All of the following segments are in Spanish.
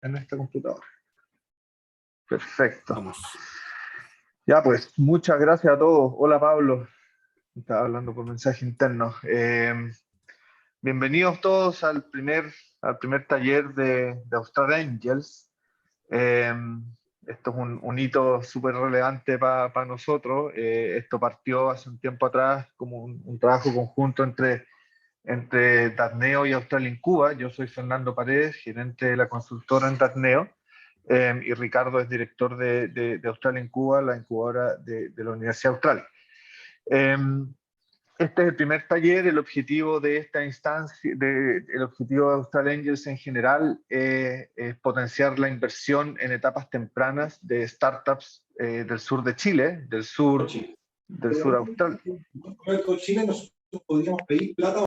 en esta computadora. Perfecto. Vamos. Ya pues, muchas gracias a todos. Hola Pablo, estaba hablando por mensaje interno. Bienvenidos todos al primer taller de Austral Angels. Esto es un hito súper relevante para nosotros. Esto partió hace un tiempo atrás como un trabajo conjunto entre Datneo y Austral Incuba. Yo soy Fernando Paredes, gerente de la consultora en Datneo, y Ricardo es director de Austral Incuba, la incubadora de la Universidad Austral. Este es el primer taller. El objetivo de esta instancia, el objetivo de Austral Angels en general, es potenciar la inversión en etapas tempranas de startups del sur de Chile, del sur austral. Con Chile nosotros podríamos pedir plata.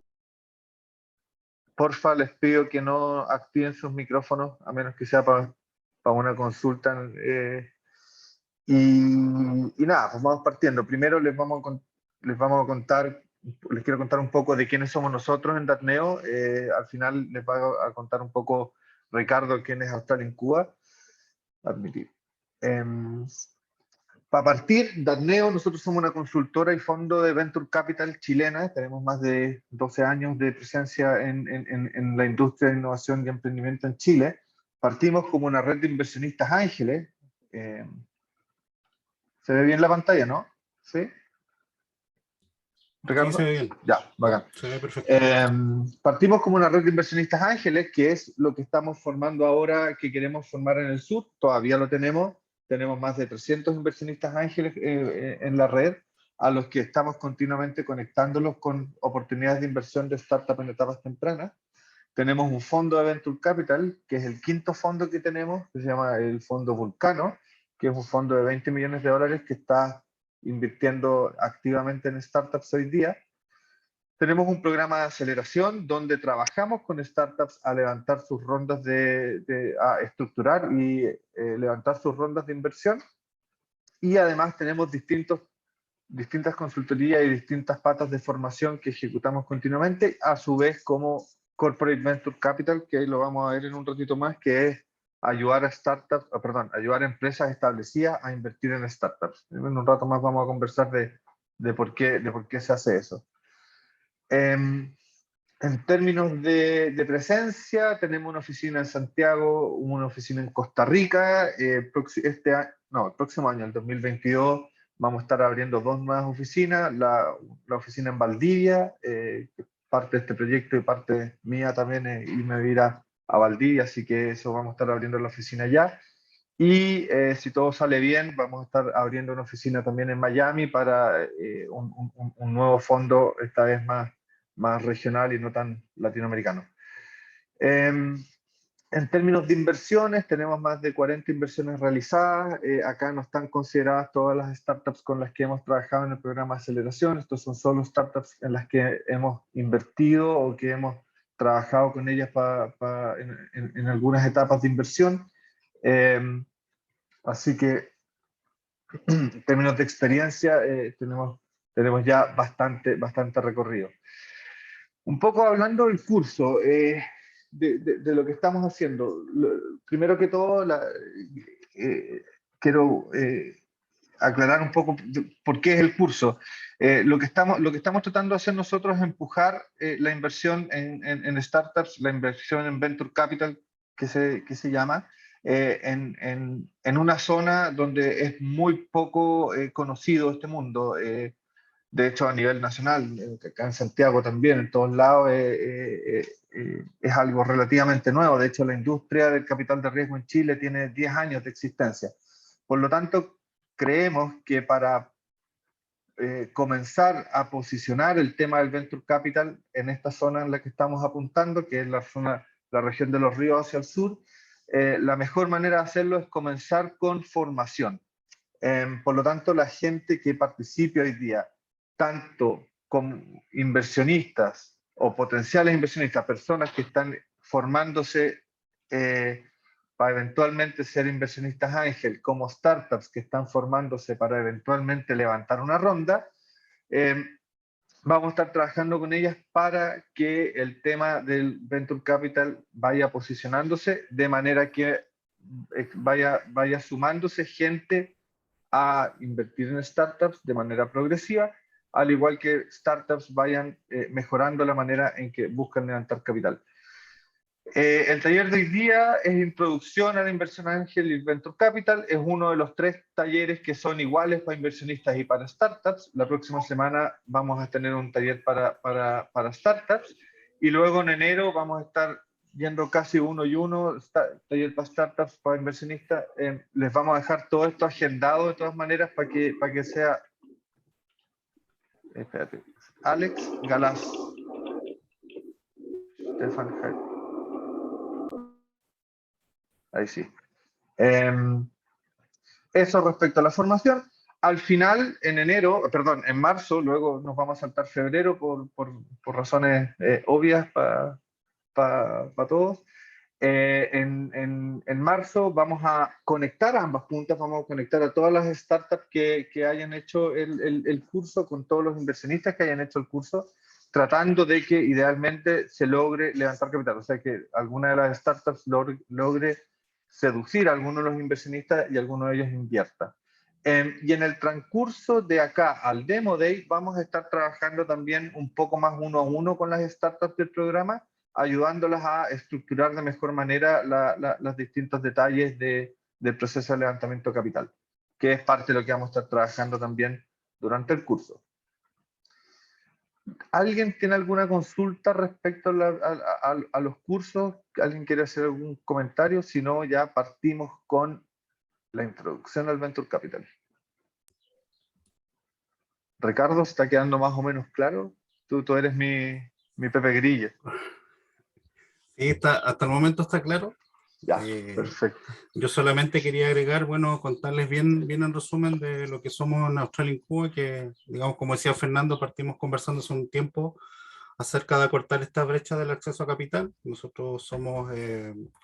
Porfa, les pido que no activen sus micrófonos, a menos que sea para una consulta. Y nada, pues vamos partiendo. Primero les quiero contar un poco de quiénes somos nosotros en Datneo. Al final les voy a contar un poco Ricardo, quién es Austral Incuba. Admitir. Para partir, Datneo, nosotros somos una consultora y fondo de Venture Capital chilena. Tenemos más de 12 años de presencia en la industria de innovación y emprendimiento en Chile. Partimos como una red de inversionistas ángeles. ¿Se ve bien la pantalla, no? ¿Sí? ¿Ricardo? Sí, se ve bien. Ya, bacán. Se ve perfecto. Partimos como una red de inversionistas ángeles, que es lo que estamos formando ahora, que queremos formar en el sur. Todavía lo tenemos. Tenemos más de 300 inversionistas ángeles en la red, a los que estamos continuamente conectándolos con oportunidades de inversión de startup en etapas tempranas. Tenemos un fondo de Venture Capital, que es el quinto fondo que tenemos, que se llama el Fondo Vulcano, que es un fondo de 20 millones de dólares que está invirtiendo activamente en startups hoy día. Tenemos un programa de aceleración donde trabajamos con startups a levantar sus rondas a estructurar y levantar sus rondas de inversión. Y además tenemos distintas consultorías y distintas patas de formación que ejecutamos continuamente, a su vez como Corporate Venture Capital, que ahí lo vamos a ver en un ratito más, que es ayudar a ayudar a empresas establecidas a invertir en startups. En un rato más vamos a conversar de por qué se hace eso. En términos de presencia, tenemos una oficina en Santiago, una oficina en Costa Rica. El próximo año, el 2022, vamos a estar abriendo 2 nuevas oficinas. La oficina en Valdivia, que parte de este proyecto y parte mía también es irme a vivir a Valdivia, así que eso vamos a estar abriendo la oficina allá. Y si todo sale bien, vamos a estar abriendo una oficina también en Miami para un nuevo fondo, esta vez más regional y no tan latinoamericano. En términos de inversiones, tenemos más de 40 inversiones realizadas. Acá no están consideradas todas las startups con las que hemos trabajado en el programa de aceleración. Estos son solo startups en las que hemos invertido o que hemos trabajado con ellas en algunas etapas de inversión. Así que en términos de experiencia tenemos ya bastante recorrido. Un poco hablando del curso, de lo que estamos haciendo. Primero que todo, quiero aclarar un poco por qué es el curso. Lo que estamos tratando de hacer nosotros es empujar la inversión en startups, la inversión en Venture Capital, que se llama, en una zona donde es muy poco conocido este mundo. De hecho, a nivel nacional, acá en Santiago también, en todos lados, es algo relativamente nuevo. De hecho, la industria del capital de riesgo en Chile tiene 10 años de existencia. Por lo tanto, creemos que para comenzar a posicionar el tema del Venture Capital en esta zona en la que estamos apuntando, que es la región de los ríos hacia el sur, la mejor manera de hacerlo es comenzar con formación. Por lo tanto, la gente que participe hoy día, tanto como inversionistas o potenciales inversionistas, personas que están formándose para eventualmente ser inversionistas ángel, como startups que están formándose para eventualmente levantar una ronda, vamos a estar trabajando con ellas para que el tema del Venture Capital vaya posicionándose de manera que vaya sumándose gente a invertir en startups de manera progresiva, al igual que startups vayan mejorando la manera en que buscan levantar capital. El taller de hoy día es Introducción a la Inversión Ángel y Venture Capital. Es uno de los 3 talleres que son iguales para inversionistas y para startups. La próxima semana vamos a tener un taller para startups. Y luego en enero vamos a estar viendo casi uno y uno, taller para startups, para inversionistas. Les vamos a dejar todo esto agendado de todas maneras para que sea... Espérate. Alex Galás. Stefan Heil. Ahí sí. Eso respecto a la formación. Al final, en marzo, luego nos vamos a saltar febrero por razones obvias para todos. En marzo vamos a conectar a ambas puntas, vamos a conectar a todas las startups que hayan hecho el curso con todos los inversionistas que hayan hecho el curso, tratando de que idealmente se logre levantar capital, o sea que alguna de las startups logre seducir a algunos de los inversionistas y alguno de ellos invierta. Y en el transcurso de acá al Demo Day vamos a estar trabajando también un poco más uno a uno con las startups del programa, ayudándolas a estructurar de mejor manera los distintos detalles del proceso de levantamiento de capital, que es parte de lo que vamos a estar trabajando también durante el curso. ¿Alguien tiene alguna consulta respecto a los cursos? ¿Alguien quiere hacer algún comentario? Si no, ya partimos con la introducción al Venture Capital. Ricardo, ¿está quedando más o menos claro? Tú eres mi Pepe Grilla. Sí, hasta el momento está claro. Ya, perfecto. Yo solamente quería agregar, bueno, contarles bien en resumen de lo que somos en Australia Incuba, que, digamos, como decía Fernando, partimos conversando hace un tiempo acerca de acortar esta brecha del acceso a capital. Nosotros somos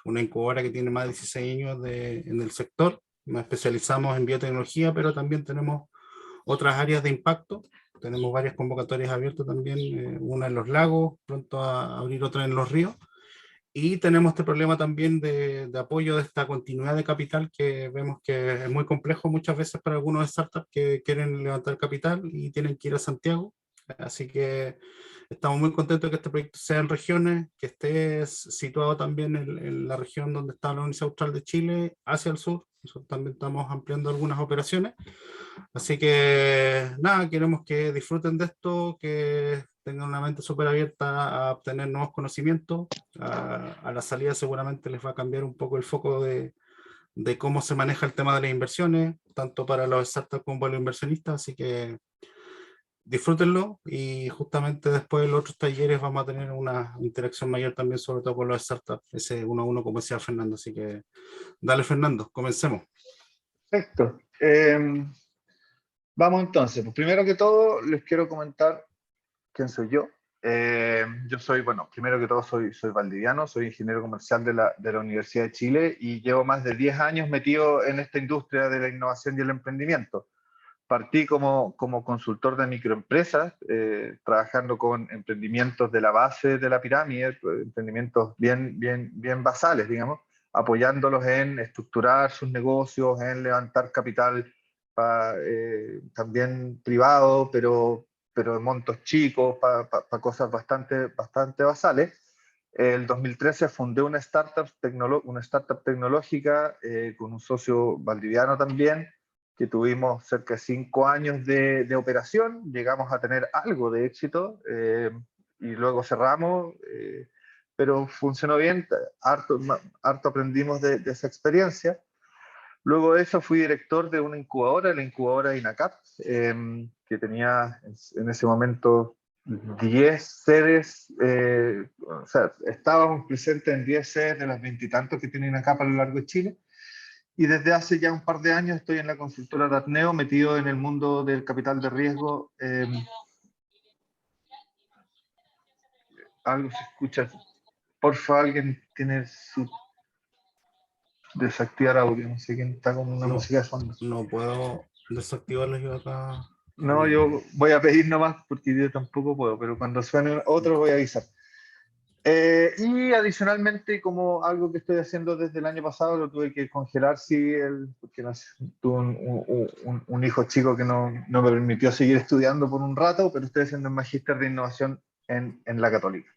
una incubadora que tiene más de 16 años en el sector. Nos especializamos en biotecnología, pero también tenemos otras áreas de impacto. Tenemos varias convocatorias abiertas también, una en los lagos, pronto a abrir otra en los ríos. Y tenemos este problema también de apoyo de esta continuidad de capital que vemos que es muy complejo muchas veces para algunos startups que quieren levantar capital y tienen que ir a Santiago. Así que estamos muy contentos de que este proyecto sea en regiones, que esté situado también en la región donde está la Universidad Austral de Chile, hacia el sur. Nosotros también estamos ampliando algunas operaciones. Así que nada, queremos que disfruten de esto, que tengan una mente súper abierta a obtener nuevos conocimientos. A la salida seguramente les va a cambiar un poco el foco de cómo se maneja el tema de las inversiones, tanto para los startups como para los inversionistas. Así que disfrútenlo y justamente después de los otros talleres vamos a tener una interacción mayor también, sobre todo con los startups, ese uno a uno como decía Fernando. Así que dale, Fernando, comencemos. Perfecto. Vamos entonces. Pues primero que todo les quiero comentar quién soy yo. Yo soy, bueno, primero que todo soy valdiviano, soy ingeniero comercial de la Universidad de Chile y llevo más de 10 años metido en esta industria de la innovación y el emprendimiento. Partí como consultor de microempresas, trabajando con emprendimientos de la base de la pirámide, emprendimientos bien basales, digamos, apoyándolos en estructurar sus negocios, en levantar capital también privado, pero de montos chicos, para cosas bastante basales. El 2013 fundé una startup tecnológica con un socio valdiviano también, que tuvimos cerca de 5 años de operación, llegamos a tener algo de éxito y luego cerramos, pero funcionó bien, harto aprendimos de esa experiencia. Luego de eso fui director de una incubadora, la incubadora INACAP, que tenía en ese momento 10 sedes, o sea, estábamos presentes en 10 sedes de las 20 y tantos que tiene INACAP a lo largo de Chile. Y desde hace ya un par de años estoy en la consultora Datneo, metido en el mundo del capital de riesgo. Algo se escucha. Porfa, alguien tiene su... desactivar audio, no sé quién está con una música de fondo. No puedo desactivarlo yo acá. No, yo voy a pedir nomás porque yo tampoco puedo, pero cuando suene otro voy a avisar. Y adicionalmente, como algo que estoy haciendo desde el año pasado, lo tuve que congelar, sí, porque tuve un hijo chico que no me permitió seguir estudiando por un rato, pero estoy haciendo un magíster de innovación en la Católica.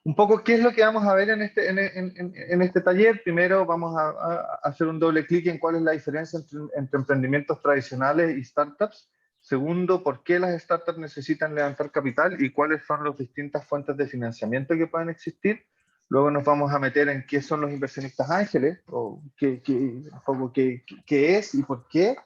Un poco, ¿qué es lo que vamos a ver en este taller? Primero vamos a hacer un doble clic en cuál es la diferencia entre emprendimientos tradicionales y startups. Segundo, por qué las startups necesitan levantar capital y cuáles son las distintas fuentes de financiamiento que pueden existir. Luego nos vamos a meter en qué son los inversionistas ángeles, o qué es y por qué.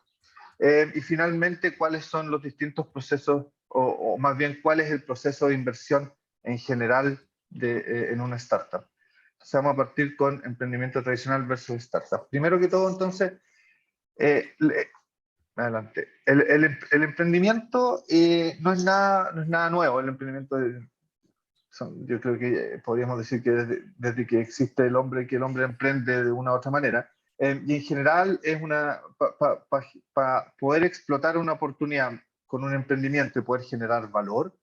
Y finalmente, cuáles son los distintos procesos, o más bien, cuál es el proceso de inversión en general en una startup. Entonces vamos a partir con emprendimiento tradicional versus startup. Primero que todo, entonces, adelante. El emprendimiento no es nada nuevo. El emprendimiento, yo creo que podríamos decir que desde que existe el hombre, que el hombre emprende de una u otra manera. Y en general es para poder explotar una oportunidad con un emprendimiento y poder generar valor,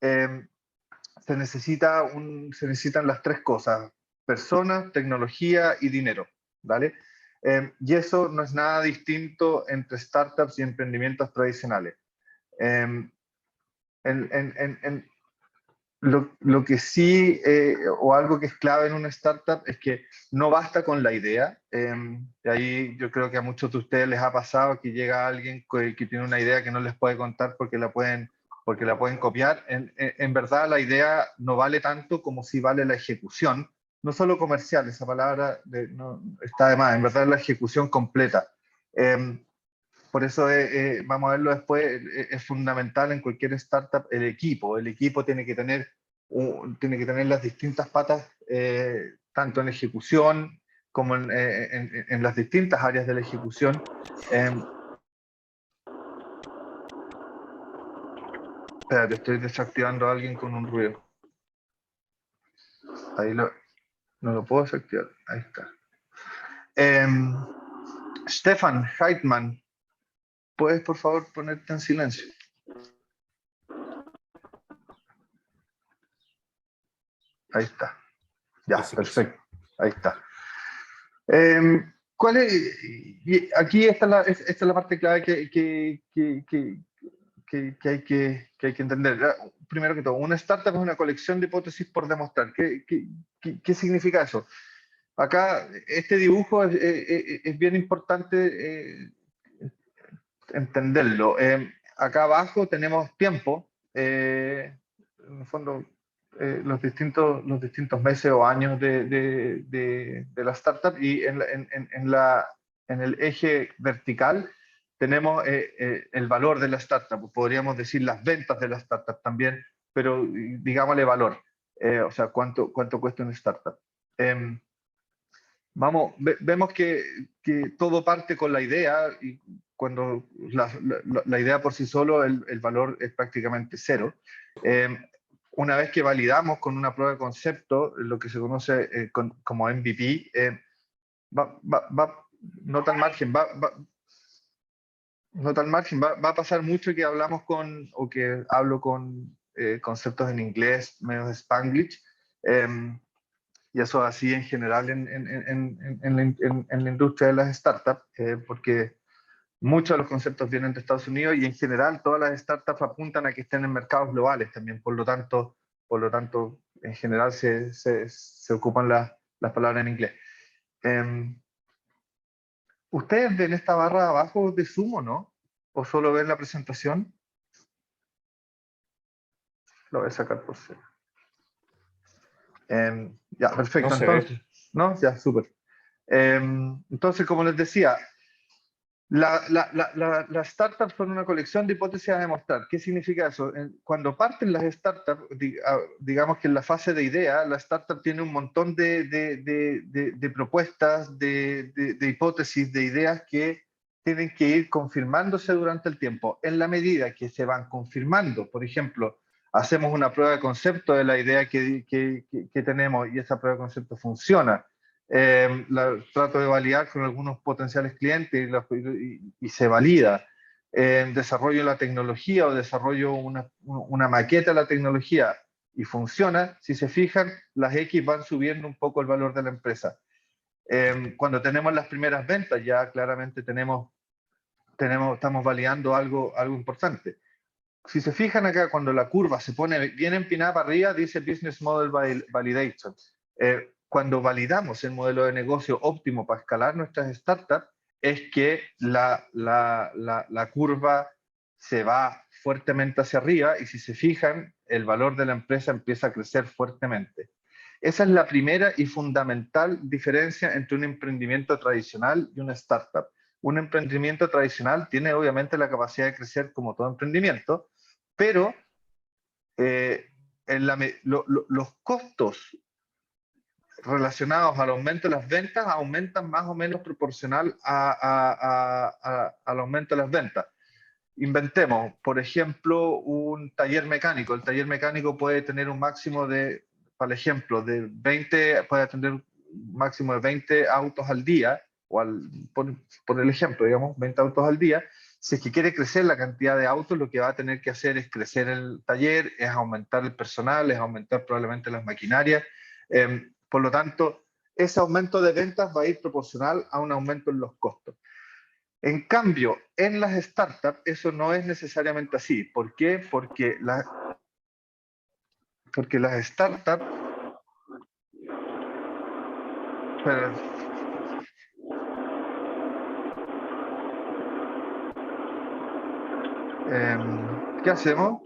se necesitan las tres cosas: personas, tecnología y dinero, ¿vale? Y eso no es nada distinto entre startups y emprendimientos tradicionales. Lo que sí, o algo que es clave en una startup, es que no basta con la idea. De ahí yo creo que a muchos de ustedes les ha pasado que llega alguien que tiene una idea que no les puede contar porque la pueden copiar. En verdad la idea no vale tanto como si vale la ejecución, no solo comercial, esa palabra no, está de más, en verdad la ejecución completa. Por eso vamos a verlo después, es fundamental en cualquier startup el equipo. El equipo tiene que tener las distintas patas, tanto en ejecución como en las distintas áreas de la ejecución. Espérate, estoy desactivando a alguien con un ruido. Ahí no lo puedo desactivar. Ahí está. Stefan Heitmann, ¿puedes por favor ponerte en silencio? Ahí está. Ya, perfecto. Ahí está. ¿Cuál es? Aquí esta es la parte clave que hay que entender. Primero que todo, una startup es una colección de hipótesis por demostrar. ¿Qué significa eso? Acá, este dibujo es bien importante entenderlo. Acá abajo tenemos tiempo, en el fondo, los distintos meses o años de la startup, y en el eje vertical tenemos el valor de la startup, podríamos decir las ventas de la startup también, pero digámosle valor, o sea, cuánto cuesta una startup. Vemos que todo parte con la idea, y cuando la idea por sí solo, el valor es prácticamente cero. Una vez que validamos con una prueba de concepto, lo que se conoce como MVP, nota al margen, va a pasar mucho que hablamos o que hablo con conceptos en inglés, medio de Spanglish, y eso así en general en la industria de las startups, porque muchos de los conceptos vienen de Estados Unidos, y en general todas las startups apuntan a que estén en mercados globales también, por lo tanto en general se ocupan las palabras en inglés. ¿Ustedes ven esta barra de abajo de Zoom o no? ¿O solo ven la presentación? Lo voy a sacar por ser. Ya, perfecto. No se entonces, ¿no? Ya, súper. Entonces, como les decía, las startups son una colección de hipótesis a demostrar. ¿Qué significa eso? Cuando parten las startups, digamos que en la fase de idea, la startup tiene un montón de propuestas, de hipótesis, de ideas que tienen que ir confirmándose durante el tiempo. En la medida que se van confirmando, por ejemplo, hacemos una prueba de concepto de la idea que tenemos, y esa prueba de concepto funciona. Trato de validar con algunos potenciales clientes y se valida. Desarrollo la tecnología o desarrollo una maqueta de la tecnología. y funciona, si se fijan, las X van subiendo un poco el valor de la empresa. Cuando tenemos las primeras ventas, ya claramente estamos validando algo importante. Si se fijan acá, cuando la curva se pone bien empinada para arriba, dice Business Model Validation. Cuando validamos el modelo de negocio óptimo para escalar nuestras startups, es que la curva se va fuertemente hacia arriba y si se fijan, el valor de la empresa empieza a crecer fuertemente. Esa es la primera y fundamental diferencia entre un emprendimiento tradicional y una startup. Un emprendimiento tradicional tiene obviamente la capacidad de crecer como todo emprendimiento, pero los costos relacionados al aumento de las ventas aumentan más o menos proporcional al aumento de las ventas. Inventemos, por ejemplo, un taller mecánico. El taller mecánico puede tener un máximo de, por ejemplo, de 20, puede tener un máximo de 20 autos al día, o por el ejemplo, digamos, 20 autos al día. Si es que quiere crecer la cantidad de autos, lo que va a tener que hacer es crecer el taller, es aumentar el personal, es aumentar probablemente las maquinarias. Por lo tanto, ese aumento de ventas va a ir proporcional a un aumento en los costos. En cambio, en las startups eso no es necesariamente así. ¿Por qué? Porque las startups... ¿qué hacemos?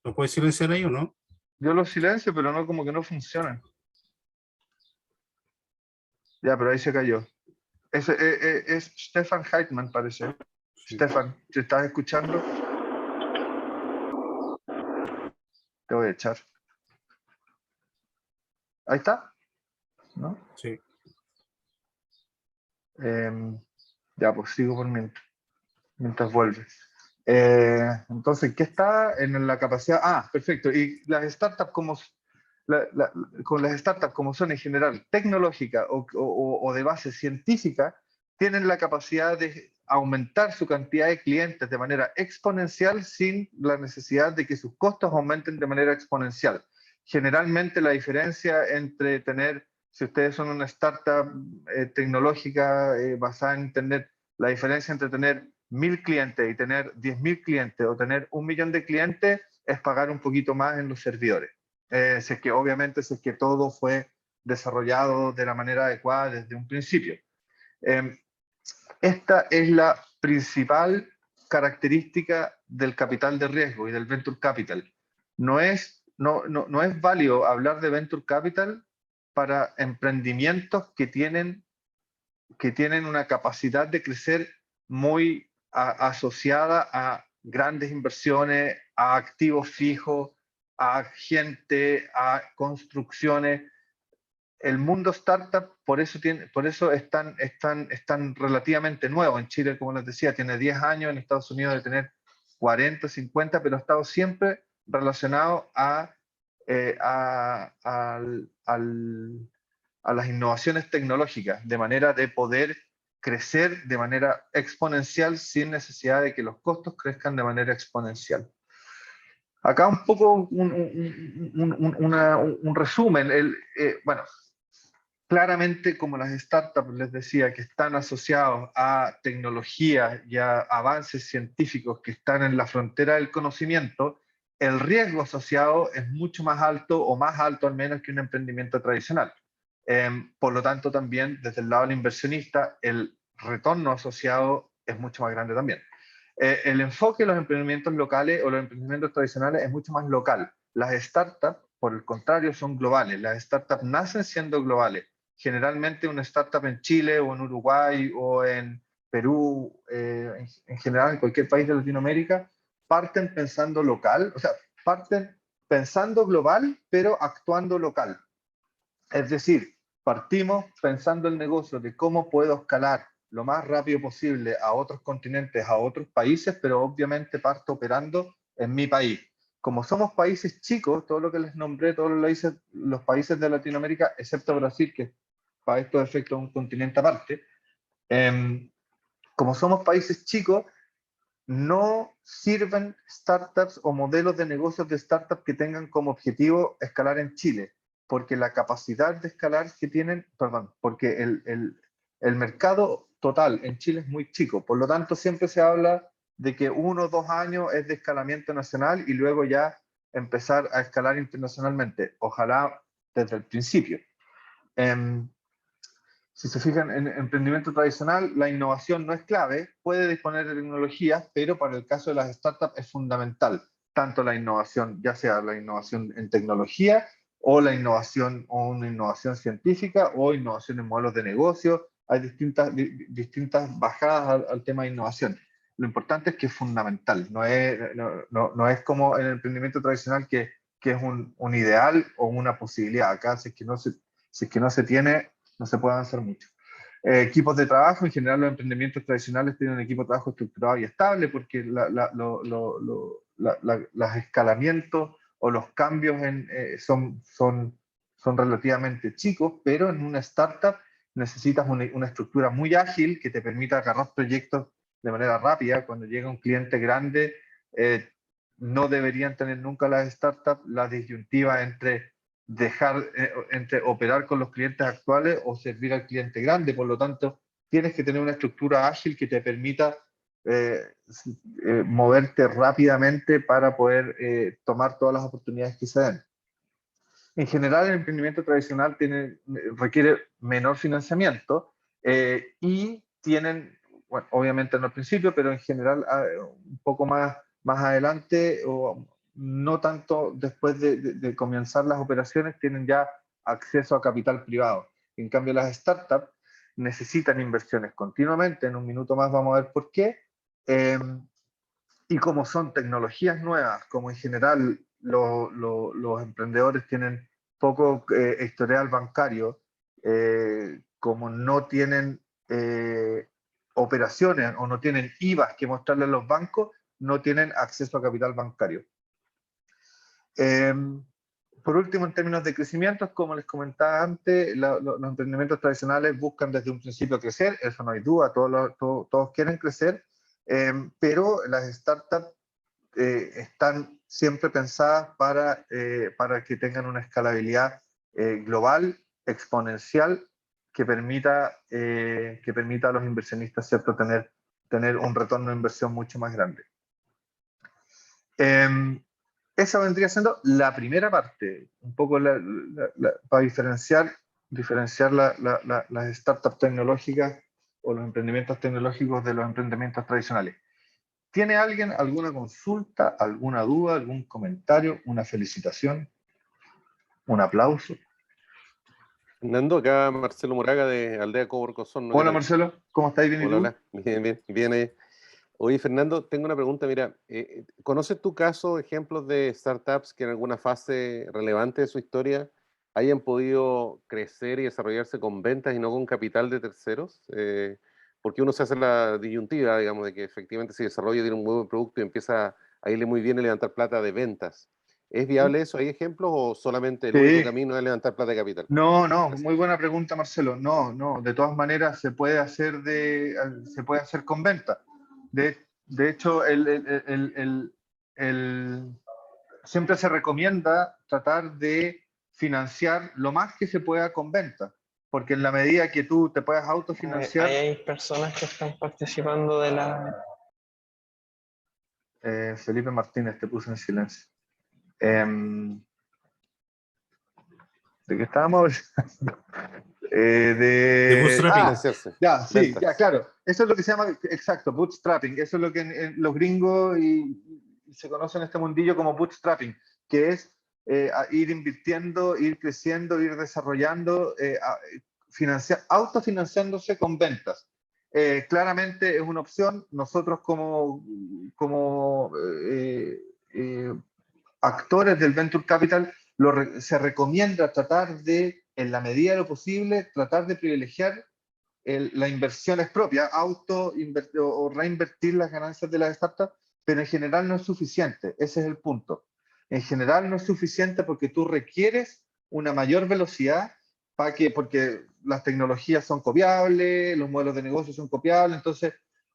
¿Lo puedes silenciar ahí o no? Yo lo silencio, pero no, como que no funcionan. Ya, pero ahí se cayó. Es Stefan Heitmann, parece. Sí. Stefan, ¿te estás escuchando? Te voy a echar. Ahí está, ¿no? Sí. Ya, pues sigo por mientras vuelve. Entonces, ¿qué está en la capacidad? Ah, perfecto. Y las startups con las startups como son en general tecnológicas o de base científica, tienen la capacidad de aumentar su cantidad de clientes de manera exponencial sin la necesidad de que sus costos aumenten de manera exponencial. Generalmente la diferencia entre tener, si ustedes son una startup tecnológica basada en Internet, la diferencia entre tener 1000 clientes y tener 10.000 clientes o tener 1 millón de clientes es pagar un poquito más en los servidores. Si es que obviamente si es que todo fue desarrollado de la manera adecuada desde un principio. Esta es la principal característica del capital de riesgo y del venture capital. No es válido hablar de venture capital para emprendimientos que tienen una capacidad de crecer muy asociada a grandes inversiones, a activos fijos, a gente, a construcciones. El mundo startup, por eso es tan relativamente nuevo. En Chile, como les decía, tiene 10 años, en Estados Unidos de tener 40, 50, pero ha estado siempre relacionado a las innovaciones tecnológicas, de manera de poder crecer de manera exponencial sin necesidad de que los costos crezcan de manera exponencial. Acá un poco un resumen. Bueno, claramente como las startups, les decía, que están asociados a tecnologías y a avances científicos que están en la frontera del conocimiento, el riesgo asociado es mucho más alto o más alto al menos que un emprendimiento tradicional. Por lo tanto, también desde el lado del inversionista, el retorno asociado es mucho más grande también. El enfoque de los emprendimientos locales o los emprendimientos tradicionales es mucho más local. Las startups, por el contrario, son globales. Las startups nacen siendo globales. Generalmente una startup en Chile o en Uruguay o en Perú, en general en cualquier país de Latinoamérica, parten pensando local, o sea, parten pensando global, pero actuando local. Es decir, partimos pensando el negocio de cómo puedo escalar lo más rápido posible a otros continentes, a otros países, pero obviamente parto operando en mi país. Como somos países chicos, todo lo que les nombré, todos los países de Latinoamérica, excepto Brasil, que para estos efectos es un continente aparte, como somos países chicos, no sirven startups o modelos de negocios de startups que tengan como objetivo escalar en Chile, porque la capacidad de escalar que tienen, perdón, porque el mercado total en Chile es muy chico, por lo tanto siempre se habla de que 1 o 2 años es de escalamiento nacional y luego ya empezar a escalar internacionalmente, ojalá desde el principio. Si se fijan en emprendimiento tradicional, la innovación no es clave, puede disponer de tecnologías, pero para el caso de las startups es fundamental, tanto la innovación, ya sea la innovación en tecnología o la innovación o una innovación científica o innovación en modelos de negocio. Hay distintas bajadas al tema de innovación. Lo importante es que es fundamental, no es como en el emprendimiento tradicional que es un ideal o una posibilidad. Acá, si es que no se tiene, no se puede avanzar mucho. Equipos de trabajo, en general los emprendimientos tradicionales tienen un equipo de trabajo estructurado y estable porque los escalamientos o los cambios son relativamente chicos, pero en una startup necesitas una estructura muy ágil que te permita agarrar proyectos de manera rápida. Cuando llega un cliente grande, no deberían tener nunca las startups la disyuntiva entre entre operar con los clientes actuales o servir al cliente grande. Por lo tanto, tienes que tener una estructura ágil que te permita moverte rápidamente para poder tomar todas las oportunidades que se den. En general, el emprendimiento tradicional requiere menor financiamiento y tienen, bueno, obviamente no al principio, pero en general un poco más adelante o no tanto después de comenzar las operaciones, tienen ya acceso a capital privado. En cambio, las startups necesitan inversiones continuamente. En un minuto más vamos a ver por qué. Y como son tecnologías nuevas, como en general los emprendedores tienen poco historial bancario, como no tienen operaciones o no tienen IVAs que mostrarle a los bancos, no tienen acceso a capital bancario. Por último, en términos de crecimiento, como les comentaba antes, los emprendimientos tradicionales buscan desde un principio crecer, eso no hay duda, todos quieren crecer, pero las startups están siempre pensadas para que tengan una escalabilidad global, exponencial, que permita a los inversionistas, ¿cierto?, tener un retorno de inversión mucho más grande. Esa vendría siendo la primera parte, un poco para diferenciar las startups tecnológicas o los emprendimientos tecnológicos de los emprendimientos tradicionales. ¿Tiene alguien alguna consulta, alguna duda, algún comentario, una felicitación, un aplauso? Fernando, acá Marcelo Moraga de Aldea Coborcosón. ¿No? Hola Marcelo, ¿cómo estás? ¿Bien y tú? Hola, bien. Oye, Fernando, tengo una pregunta. Mira, ¿conoces tu caso, ejemplos de startups que en alguna fase relevante de su historia hayan podido crecer y desarrollarse con ventas y no con capital de terceros? Porque uno se hace la disyuntiva, digamos, de que efectivamente se desarrolla, tiene un buen producto y empieza a irle muy bien y levantar plata de ventas. ¿Es viable eso? ¿Hay ejemplos o solamente el único camino es levantar plata de capital? No, muy buena pregunta, Marcelo. No, de todas maneras se puede hacer con venta. De hecho, siempre se recomienda tratar de financiar lo más que se pueda con venta, porque en la medida que tú te puedas autofinanciar... Hay personas que están participando de la... Felipe Martínez, te puse en silencio. ¿De qué estábamos hablando? De bootstrapping. Ya, claro. Eso es lo que se llama, exacto, bootstrapping. Eso es lo que los gringos se conoce en este mundillo como bootstrapping, que es ir invirtiendo, ir creciendo, ir desarrollando, autofinanciándose con ventas. Claramente es una opción. Nosotros como actores del Venture Capital se recomienda tratar de, en la medida de lo posible, tratar de privilegiar las inversiones propias, o reinvertir las ganancias de las startups, pero en general no es suficiente, ese es el punto. En general no es suficiente porque tú requieres una mayor velocidad porque las tecnologías son copiables, los modelos de negocio son copiables, entonces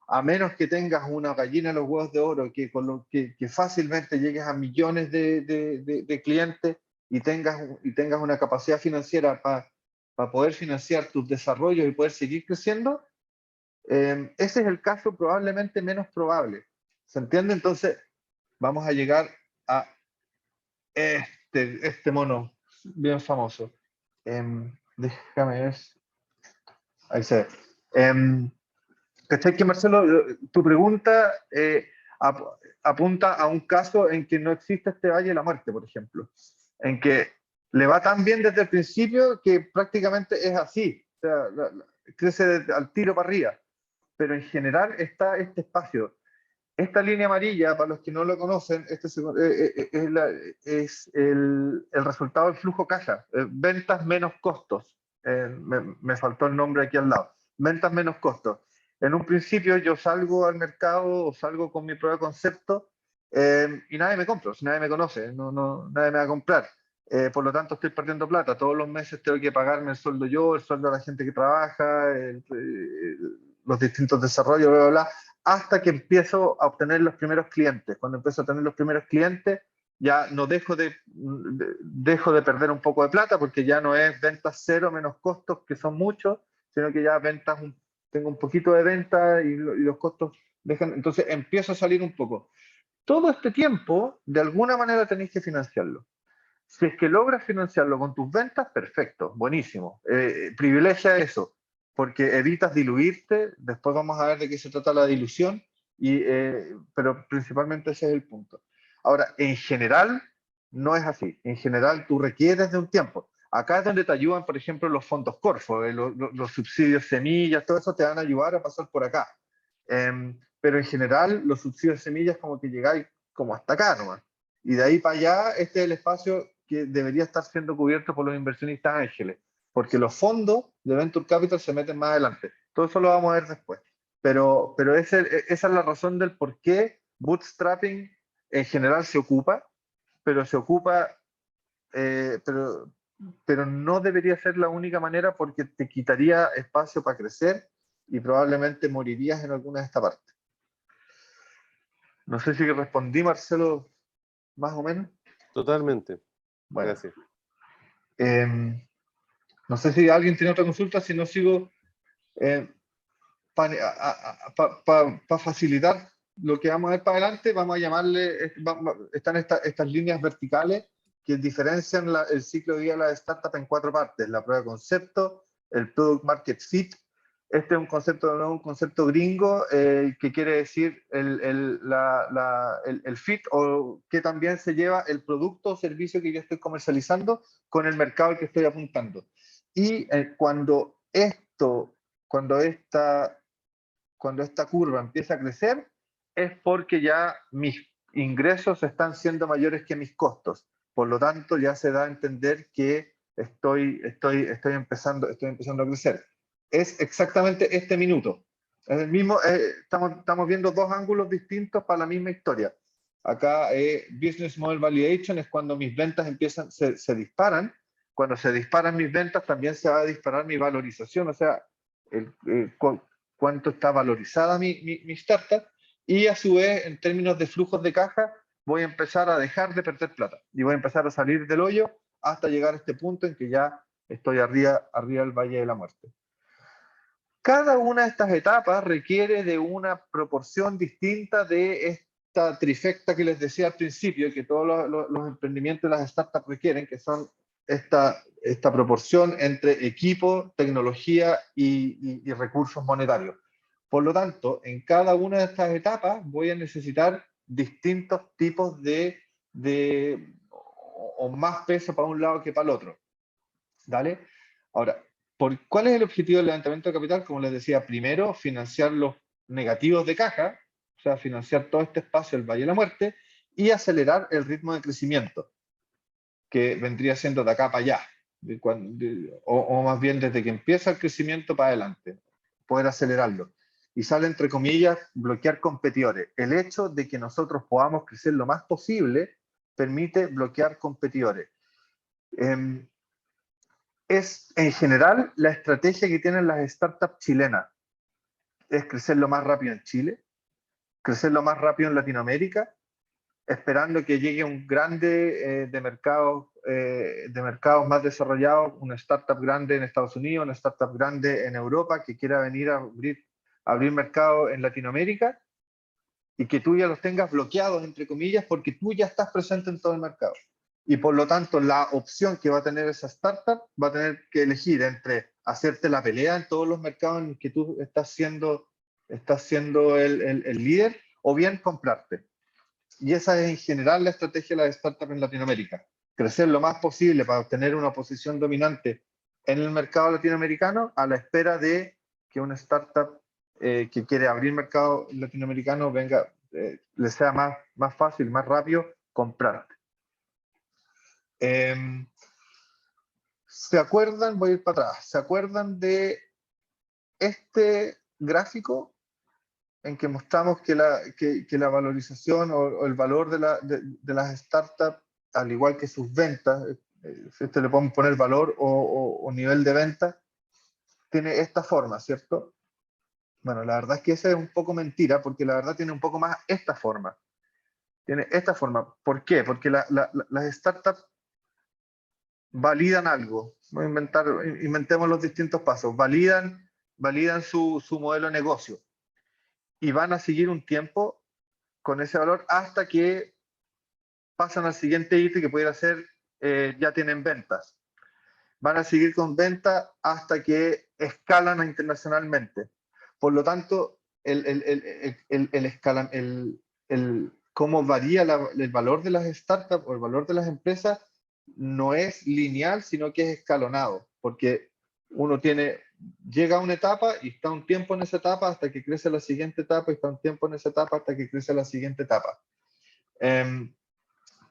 a menos que tengas una gallina de los huevos de oro que fácilmente llegues a millones de clientes y tengas una capacidad financiera para poder financiar tus desarrollos y poder seguir creciendo, ese es el caso probablemente menos probable. ¿Se entiende? Entonces, vamos a llegar a este mono bien famoso. Déjame ver. Ahí se ve. ¿Cachai que, Marcelo, tu pregunta apunta a un caso en que no existe este Valle de la Muerte, por ejemplo? En que le va tan bien desde el principio que prácticamente es así. O sea, crece al tiro para arriba. Pero en general está este espacio. Esta línea amarilla, para los que no lo conocen, es el resultado del flujo caja. Ventas menos costos. Me faltó el nombre aquí al lado. Ventas menos costos. En un principio yo salgo al mercado o salgo con mi prueba de concepto y nadie me compra, nadie me conoce, nadie me va a comprar. Por lo tanto estoy perdiendo plata. Todos los meses tengo que pagarme el sueldo yo, el sueldo de la gente que trabaja, los distintos desarrollos, bla, bla, bla, hasta que empiezo a obtener los primeros clientes. Cuando empiezo a tener los primeros clientes, ya no dejo de perder un poco de plata, porque ya no es ventas cero menos costos, que son muchos, sino que ya tengo un poquito de venta y los costos dejan, entonces empiezo a salir un poco. Todo este tiempo, de alguna manera tenéis que financiarlo. Si es que logras financiarlo con tus ventas, perfecto, buenísimo. Privilegia eso, porque evitas diluirte. Después vamos a ver de qué se trata la dilución, pero principalmente ese es el punto. Ahora, en general, no es así. En general, tú requieres de un tiempo. Acá es donde te ayudan, por ejemplo, los fondos Corfo, los subsidios semillas, todo eso te van a ayudar a pasar por acá. Pero en general, los subsidios semillas como que llegáis como hasta acá nomás. Y de ahí para allá, este es el espacio que debería estar siendo cubierto por los inversionistas ángeles, porque los fondos de Venture Capital se meten más adelante. Todo eso lo vamos a ver después. Pero esa es la razón del por qué bootstrapping en general se ocupa, pero pero no debería ser la única manera, porque te quitaría espacio para crecer y probablemente morirías en alguna de estas partes. No sé si respondí, Marcelo, más o menos. Totalmente. Bueno, Gracias. no sé si alguien tiene otra consulta, si no sigo para facilitar lo que vamos a ver para adelante. Vamos a llamarle, están estas líneas verticales que diferencian el ciclo de vida de la startup en 4 partes: la prueba de concepto, el product market fit. Este es un concepto gringo, que quiere decir el fit, o que también se lleva el producto o servicio que yo estoy comercializando con el mercado al que estoy apuntando. Y cuando esta curva empieza a crecer, es porque ya mis ingresos están siendo mayores que mis costos. Por lo tanto, ya se da a entender que estoy empezando a crecer. Es exactamente este minuto. Es el mismo, estamos viendo 2 ángulos distintos para la misma historia. Acá, Business Model Validation es cuando mis ventas se disparan. Cuando se disparan mis ventas, también se va a disparar mi valorización, o sea, cuánto está valorizada mi startup, y a su vez, en términos de flujos de caja, voy a empezar a dejar de perder plata y voy a empezar a salir del hoyo hasta llegar a este punto en que ya estoy arriba del Valle de la Muerte. Cada una de estas etapas requiere de una proporción distinta de esta trifecta que les decía al principio, que todos los emprendimientos de las startups requieren, que son esta proporción entre equipo, tecnología y recursos monetarios. Por lo tanto, en cada una de estas etapas voy a necesitar distintos tipos o más peso para un lado que para el otro. ¿Dale? Ahora, ¿cuál es el objetivo del levantamiento de capital? Como les decía, primero, financiar los negativos de caja, o sea, financiar todo este espacio del Valle de la Muerte, y acelerar el ritmo de crecimiento, que vendría siendo de acá para allá, o más bien desde que empieza el crecimiento para adelante, poder acelerarlo. Y sale, entre comillas, bloquear competidores. El hecho de que nosotros podamos crecer lo más posible permite bloquear competidores. Es en general la estrategia que tienen las startups chilenas. es crecer lo más rápido en Chile, crecer lo más rápido en Latinoamérica, esperando que llegue un grande de mercados más desarrollados, una startup grande en Estados Unidos, una startup grande en Europa que quiera venir a abrir mercado en Latinoamérica y que tú ya los tengas bloqueados, entre comillas, porque tú ya estás presente en todo el mercado. Y por lo tanto, la opción que va a tener esa startup va a tener que elegir entre hacerte la pelea en todos los mercados en que tú estás siendo el líder, o bien comprarte. Y esa es en general la estrategia de las startups en Latinoamérica. Crecer lo más posible para obtener una posición dominante en el mercado latinoamericano a la espera de que una startup que quiere abrir mercado latinoamericano venga, le sea más fácil, más rápido comprarte. ¿Se acuerdan? Voy a ir para atrás. ¿Se acuerdan de este gráfico en que mostramos que la valorización o el valor de las startups, al igual que sus ventas, si le podemos poner valor o nivel de venta, tiene esta forma, ¿cierto? Bueno, la verdad es que esa es un poco mentira, porque la verdad tiene un poco más esta forma. Tiene esta forma. ¿Por qué? Porque las startups validan algo. Voy a inventemos los distintos pasos. Validan su modelo de negocio y van a seguir un tiempo con ese valor hasta que pasan al siguiente hito, que pudiera ser ya tienen ventas. Van a seguir con ventas hasta que escalan internacionalmente. Por lo tanto, cómo varía el valor de las startups o el valor de las empresas no es lineal, sino que es escalonado, porque uno llega a una etapa y está un tiempo en esa etapa hasta que crece la siguiente etapa, y está un tiempo en esa etapa hasta que crece la siguiente etapa.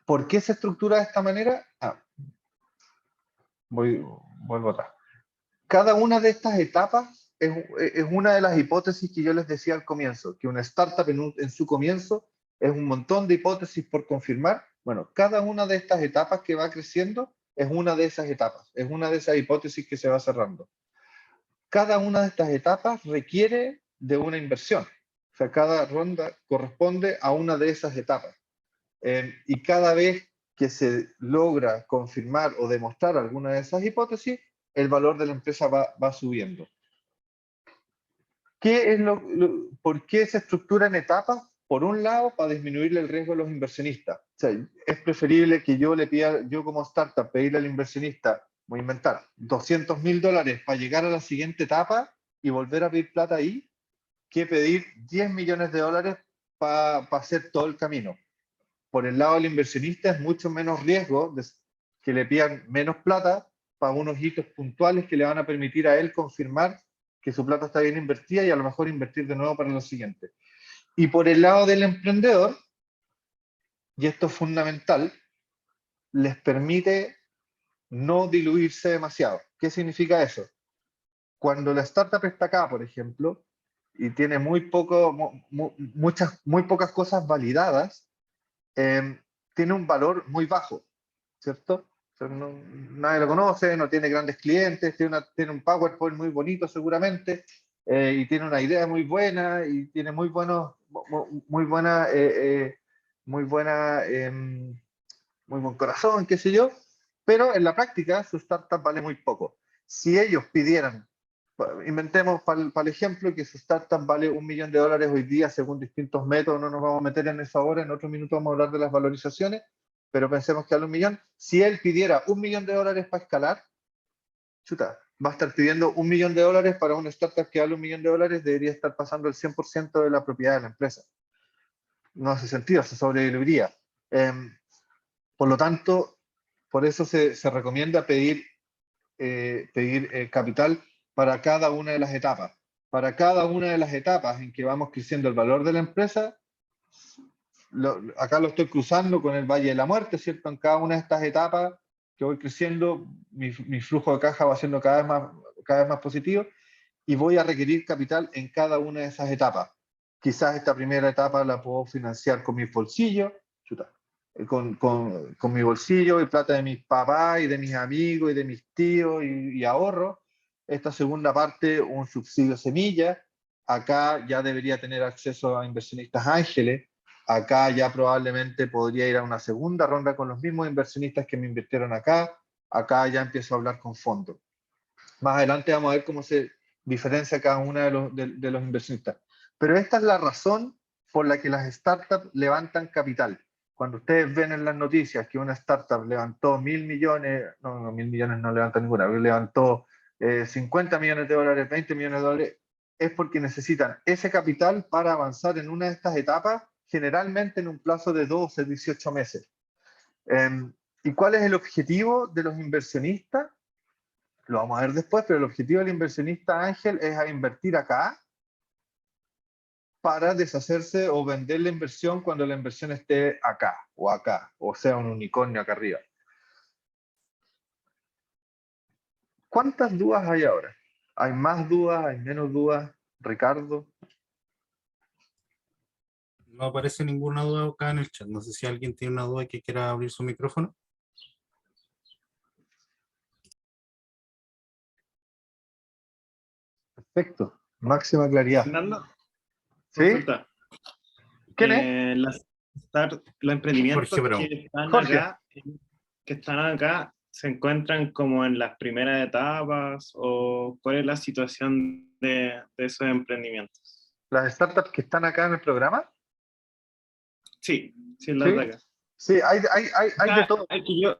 ¿Por qué se estructura de esta manera? Vuelvo atrás. Cada una de estas etapas es una de las hipótesis que yo les decía al comienzo, que una startup en su comienzo es un montón de hipótesis por confirmar. Bueno, cada una de estas etapas que va creciendo es una de esas etapas, es una de esas hipótesis que se va cerrando. Cada una de estas etapas requiere de una inversión. O sea, cada ronda corresponde a una de esas etapas. Y cada vez que se logra confirmar o demostrar alguna de esas hipótesis, el valor de la empresa va subiendo. ¿Por qué se estructura en etapas? Por un lado, para disminuir el riesgo a los inversionistas. O sea, es preferible que yo le pida, yo como startup, pedirle al inversionista, voy a inventar, $200.000 para llegar a la siguiente etapa y volver a pedir plata ahí, que pedir $10 millones para hacer todo el camino. Por el lado del inversionista es mucho menos riesgo que le pidan menos plata para unos hitos puntuales que le van a permitir a él confirmar que su plata está bien invertida y a lo mejor invertir de nuevo para lo siguiente. Y por el lado del emprendedor, y esto es fundamental, les permite no diluirse demasiado. ¿Qué significa eso? Cuando la startup está acá, por ejemplo, y tiene muy pocas cosas validadas, tiene un valor muy bajo, ¿cierto? O sea, nadie lo conoce, no tiene grandes clientes, tiene un PowerPoint muy bonito seguramente, y tiene una idea muy buena, y tiene muy buen corazón, qué sé yo, pero en la práctica su startup vale muy poco. Si ellos pidieran, inventemos para el ejemplo que su startup vale $1 millón hoy día según distintos métodos, no nos vamos a meter en eso ahora, en otro minuto vamos a hablar de las valorizaciones, pero pensemos que vale $1 millón. Si él pidiera $1 millón para escalar, chuta, va a estar pidiendo $1 millón para una startup que vale $1 millón, debería estar pasando el 100% de la propiedad de la empresa. No hace sentido, se sobreviviría. Por lo tanto, por eso se recomienda pedir capital para cada una de las etapas. Para cada una de las etapas en que vamos creciendo el valor de la empresa, acá lo estoy cruzando con el Valle de la Muerte, ¿cierto? En cada una de estas etapas que voy creciendo, mi flujo de caja va siendo cada vez más positivo y voy a requerir capital en cada una de esas etapas. Quizás esta primera etapa la puedo financiar con mis bolsillos, con mi bolsillo y plata de mis papás y de mis amigos y de mis tíos y ahorro. Esta segunda parte, un subsidio semilla, acá ya debería tener acceso a inversionistas ángeles, acá ya probablemente podría ir a una segunda ronda con los mismos inversionistas que me invirtieron acá ya empiezo a hablar con fondos. Más adelante vamos a ver cómo se diferencia cada uno de los inversionistas. Pero esta es la razón por la que las startups levantan capital. Cuando ustedes ven en las noticias que una startup levantó 1.000 millones, no 1.000 millones no levanta ninguna, levantó 50 millones de dólares, 20 millones de dólares, es porque necesitan ese capital para avanzar en una de estas etapas, generalmente en un plazo de 12 a 18 meses. ¿Y cuál es el objetivo de los inversionistas? Lo vamos a ver después, pero el objetivo del inversionista ángel es a invertir acá para deshacerse o vender la inversión cuando la inversión esté acá, o sea, un unicornio acá arriba. ¿Cuántas dudas hay ahora? ¿Hay más dudas? ¿Hay menos dudas? Ricardo. No aparece ninguna duda acá en el chat. No sé si alguien tiene una duda que quiera abrir su micrófono. Perfecto. Máxima claridad. Fernando, ¿Sí? consulta. ¿Quién es? Los emprendimientos Jorge Brown. Jorge. Que están acá, ¿se encuentran como en las primeras etapas o cuál es la situación de esos emprendimientos? ¿Las startups que están acá en el programa? Sí, las ¿Sí? de acá. Sí, hay de todo. Que yo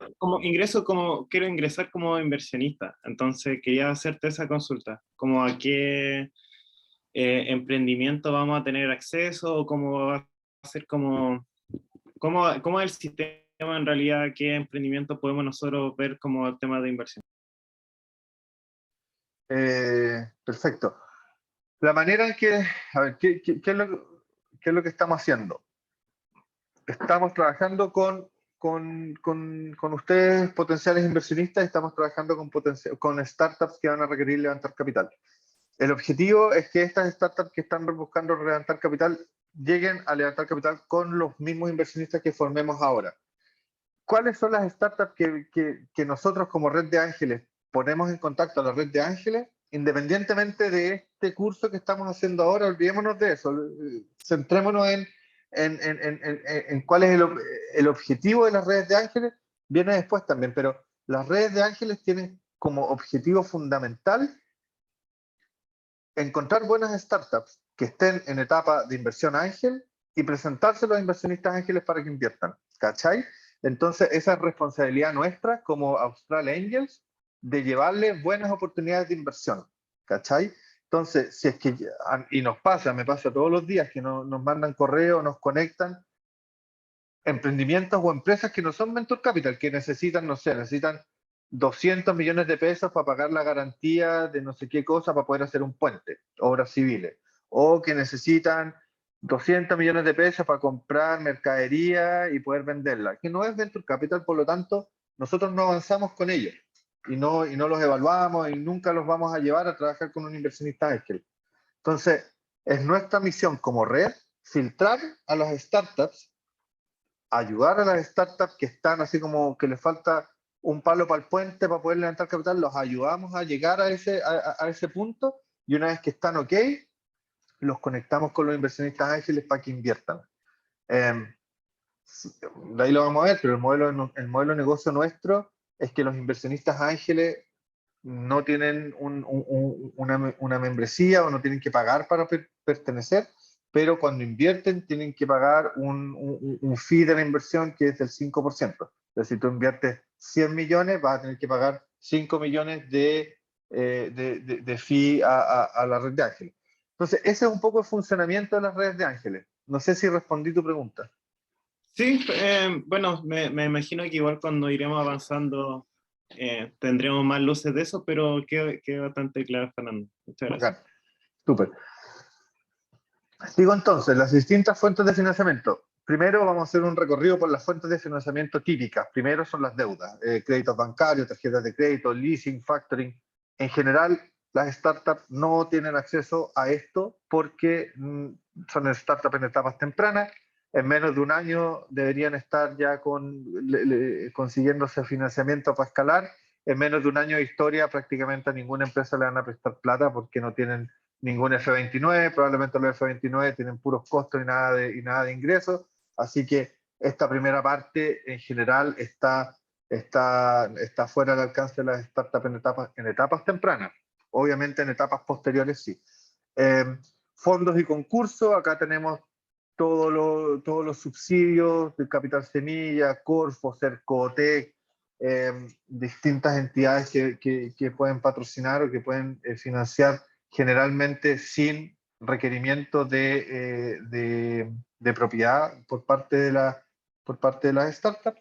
quiero ingresar como inversionista, entonces quería hacerte esa consulta, como a qué emprendimiento vamos a tener acceso, o cómo va a ser cómo es el sistema en realidad, qué emprendimiento podemos nosotros ver como el tema de inversión. Perfecto. La manera en que, a ver, ¿qué es lo que estamos haciendo? Estamos trabajando con ustedes, potenciales inversionistas, estamos trabajando con startups que van a requerir levantar capital. El objetivo es que estas startups que están buscando levantar capital lleguen a levantar capital con los mismos inversionistas que formemos ahora. ¿Cuáles son las startups que nosotros como Red de Ángeles ponemos en contacto a la Red de Ángeles? Independientemente de este curso que estamos haciendo ahora, olvidémonos de eso, centrémonos en cuál es el objetivo de las redes de ángeles, viene después también, pero las redes de ángeles tienen como objetivo fundamental encontrar buenas startups que estén en etapa de inversión ángel y presentárselo a los inversionistas ángeles para que inviertan, ¿cachai? Entonces esa es responsabilidad nuestra como Austral Angels de llevarle buenas oportunidades de inversión, ¿cachai? Entonces, si es que, y me pasa todos los días que nos mandan correo, nos conectan, emprendimientos o empresas que no son Venture Capital, que necesitan, no sé, necesitan 200 millones de pesos para pagar la garantía de no sé qué cosa para poder hacer un puente, obras civiles, o que necesitan 200 millones de pesos para comprar mercadería y poder venderla, que no es Venture Capital, por lo tanto, nosotros no avanzamos con ellos y no los evaluamos y nunca los vamos a llevar a trabajar con un inversionista ángel. Entonces, es nuestra misión como red filtrar a las startups, ayudar a las startups que están así como que les falta un palo para el puente para poder levantar capital, los ayudamos a llegar a ese punto y una vez que están ok, los conectamos con los inversionistas ángeles para que inviertan. De ahí lo vamos a ver, pero el modelo de negocio nuestro es que los inversionistas ángeles no tienen una membresía o no tienen que pagar para pertenecer, pero cuando invierten tienen que pagar un fee de la inversión que es del 5%. Entonces, si tú inviertes 100 millones, vas a tener que pagar 5 millones de fee a la red de ángeles. Entonces, ese es un poco el funcionamiento de las redes de ángeles. No sé si respondí tu pregunta. Sí, bueno, me imagino que igual cuando iremos avanzando tendremos más luces de eso, pero queda bastante claro, Fernando. Muchas gracias. Bacán. Súper. Sigo entonces, las distintas fuentes de financiamiento. Primero vamos a hacer un recorrido por las fuentes de financiamiento típicas. Primero son las deudas, créditos bancarios, tarjetas de crédito, leasing, factoring. En general, las startups no tienen acceso a esto porque son startups en etapas tempranas. En menos de un año deberían estar ya consiguiéndose financiamiento para escalar. En menos de un año de historia prácticamente a ninguna empresa le van a prestar plata porque no tienen ningún F29, probablemente los F29 tienen puros costos y nada de ingresos, así que esta primera parte en general está fuera del alcance de las startups en etapas tempranas. Obviamente en etapas posteriores sí. Fondos y concursos, acá tenemos todos los subsidios de Capital Semilla, Corfo, Cercotec, distintas entidades que pueden patrocinar o que pueden financiar generalmente sin requerimiento de propiedad por parte de las startups.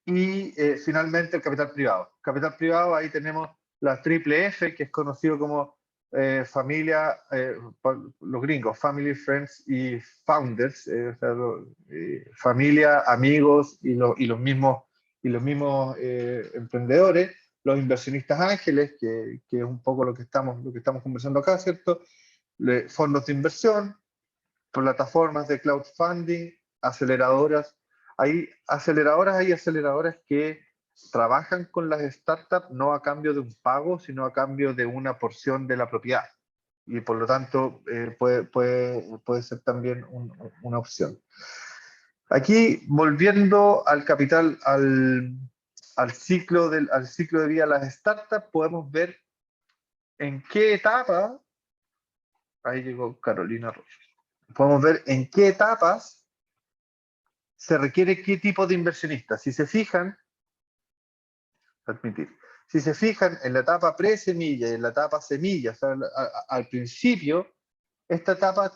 Y finalmente el capital privado. Capital privado, ahí tenemos la triple F, que es conocido como familia, los gringos, Family, Friends y Founders, o sea, familia, amigos y los mismos emprendedores, los inversionistas ángeles, que es un poco lo que estamos conversando acá, ¿cierto? Fondos de inversión, plataformas de crowdfunding, aceleradoras. Hay aceleradoras que trabajan con las startups no a cambio de un pago, sino a cambio de una porción de la propiedad. Y por lo tanto puede ser también una opción. Aquí, volviendo al capital, al ciclo de vida de las startups, podemos ver en qué etapa, ahí llegó Carolina Rocha, podemos ver en qué etapas se requiere qué tipo de inversionista. Si se fijan, en la etapa pre-semilla y en la etapa semilla, o sea, al principio, esta etapa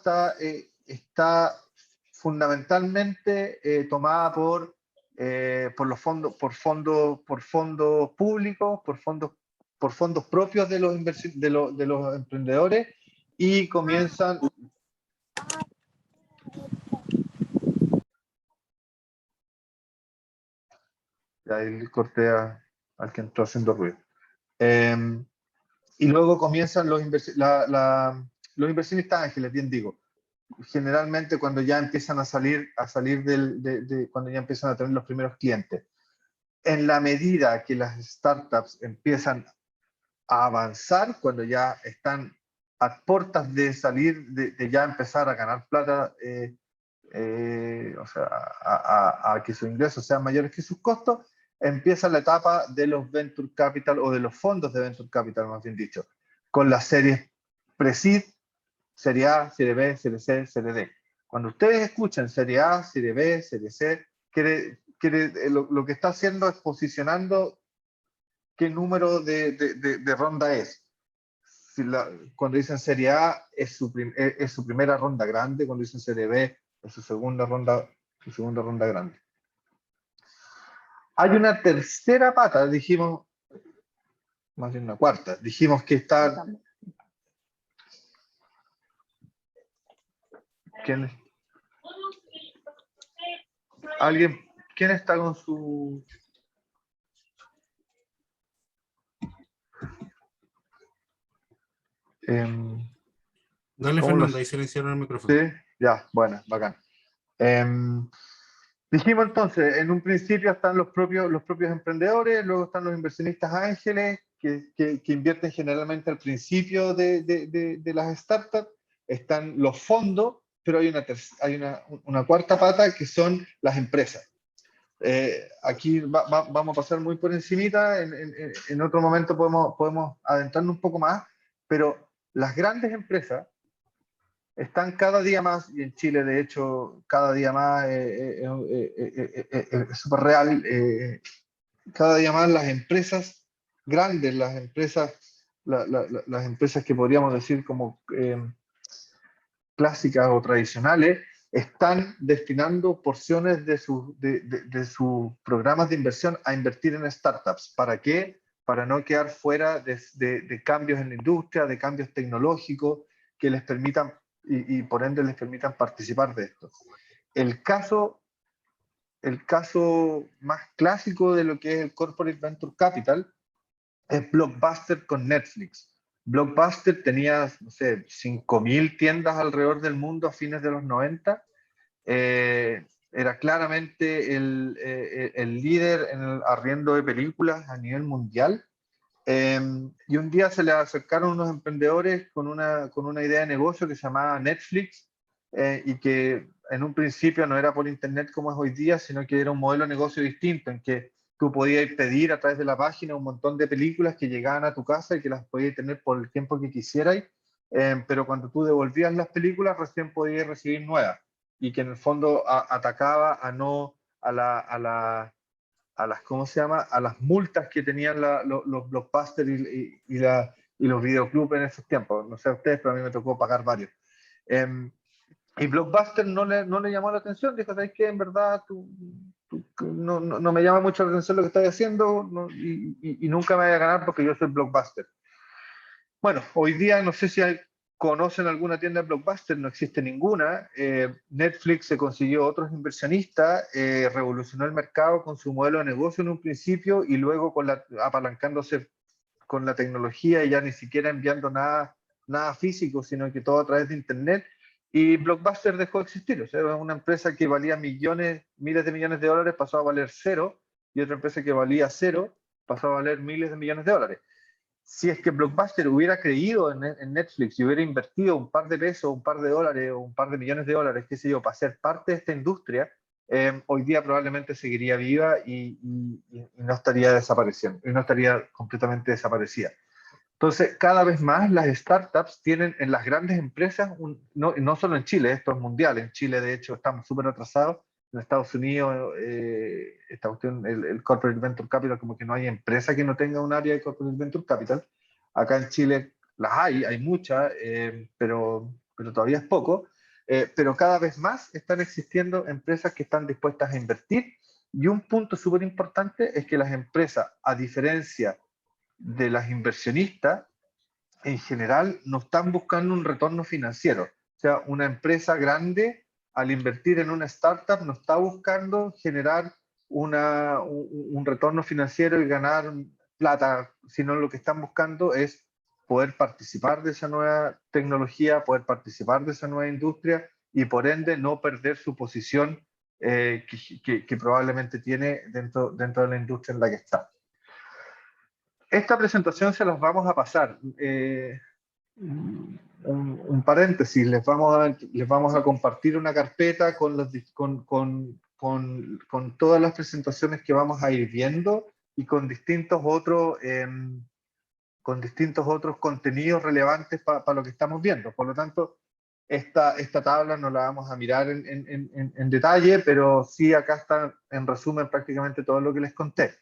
está fundamentalmente tomada por los fondos, por fondos públicos, por fondos propios de los emprendedores, y comienzan. Ahí corté al que entró haciendo ruido. Y luego comienzan los inversionistas ángeles, bien digo. Generalmente cuando ya empiezan a salir cuando ya empiezan a tener los primeros clientes. En la medida que las startups empiezan a avanzar, cuando ya están a puertas de salir, de ya empezar a ganar plata, o sea, a que sus ingresos sean mayores que sus costos, empieza la etapa de los Venture Capital, o de los fondos de Venture Capital, más bien dicho, con las series Pre-Seed, Serie A, Serie B, Serie C, Serie D. Cuando ustedes escuchan Serie A, Serie B, Serie C, lo que está haciendo es posicionando qué número de ronda es. Cuando dicen Serie A, es su primera ronda grande. Cuando dicen Serie B, es su segunda ronda grande. Hay una tercera pata, dijimos, más bien una cuarta, dijimos que está. ¿Quién está con su? Dale, Fernando, ahí silenciaron el micrófono. Sí, ya, bueno, bacán. Dijimos entonces, en un principio están los propios emprendedores, luego están los inversionistas ángeles, que invierten generalmente al principio de las startups, están los fondos, pero hay una cuarta pata, que son las empresas. Aquí vamos a pasar muy por encimita, en otro momento podemos adentrarnos un poco más, pero las grandes empresas están cada día más, y en Chile de hecho cada día más es súper real, cada día más las empresas grandes, las empresas que podríamos decir como clásicas o tradicionales, están destinando porciones de sus programas de inversión a invertir en startups. ¿Para qué? Para no quedar fuera de cambios en la industria, de cambios tecnológicos que les permitan, y por ende les permitan participar de esto. El caso más clásico de lo que es el Corporate Venture Capital es Blockbuster con Netflix. Blockbuster tenía, no sé, 5.000 tiendas alrededor del mundo a fines de los 90. Era claramente el líder en el arriendo de películas a nivel mundial. Y un día se le acercaron unos emprendedores con una idea de negocio que se llamaba Netflix, y que en un principio no era por internet como es hoy día, sino que era un modelo de negocio distinto, en que tú podías pedir a través de la página un montón de películas que llegaban a tu casa y que las podías tener por el tiempo que quisieras, pero cuando tú devolvías las películas recién podías recibir nuevas, y que en el fondo atacaba a no a las, ¿cómo se llama? A las multas que tenían los blockbusters y los videoclubs en esos tiempos. No sé a ustedes, pero a mí me tocó pagar varios. Y Blockbuster no le llamó la atención, dijo, ¿sabes qué? En verdad, no me llama mucho la atención lo que estás haciendo, y nunca me voy a ganar porque yo soy Blockbuster. Bueno, hoy día no sé si conocen alguna tienda de Blockbuster, no existe ninguna. Netflix se consiguió otros inversionistas, revolucionó el mercado con su modelo de negocio en un principio y luego apalancándose con la tecnología y ya ni siquiera enviando nada físico, sino que todo a través de Internet. Y Blockbuster dejó de existir. O sea, una empresa que valía millones, miles de millones de dólares pasó a valer cero, y otra empresa que valía cero pasó a valer miles de millones de dólares. Si es que Blockbuster hubiera creído en Netflix y hubiera invertido un par de pesos, un par de dólares o un par de millones de dólares, qué sé yo, para ser parte de esta industria, hoy día probablemente seguiría viva y no estaría desapareciendo, y no estaría completamente desaparecida. Entonces, cada vez más las startups tienen en las grandes empresas, no solo en Chile, esto es mundial, en Chile de hecho estamos súper atrasados, en Estados Unidos, esta cuestión, el Corporate Venture Capital, como que no hay empresa que no tenga un área de Corporate Venture Capital. Acá en Chile las hay muchas, pero todavía es poco. Pero cada vez más están existiendo empresas que están dispuestas a invertir, y un punto súper importante es que las empresas, a diferencia de las inversionistas, en general no están buscando un retorno financiero. O sea, una empresa grande, al invertir en una startup, no está buscando generar un retorno financiero y ganar plata, sino lo que están buscando es poder participar de esa nueva tecnología, poder participar de esa nueva industria, y por ende no perder su posición, que probablemente tiene dentro de la industria en la que está. Esta presentación se las vamos a pasar. Un paréntesis, les vamos a compartir una carpeta con todas las presentaciones que vamos a ir viendo, y con distintos otros contenidos relevantes para lo que estamos viendo. Por lo tanto, esta tabla no la vamos a mirar en detalle, pero sí acá está en resumen prácticamente todo lo que les conté.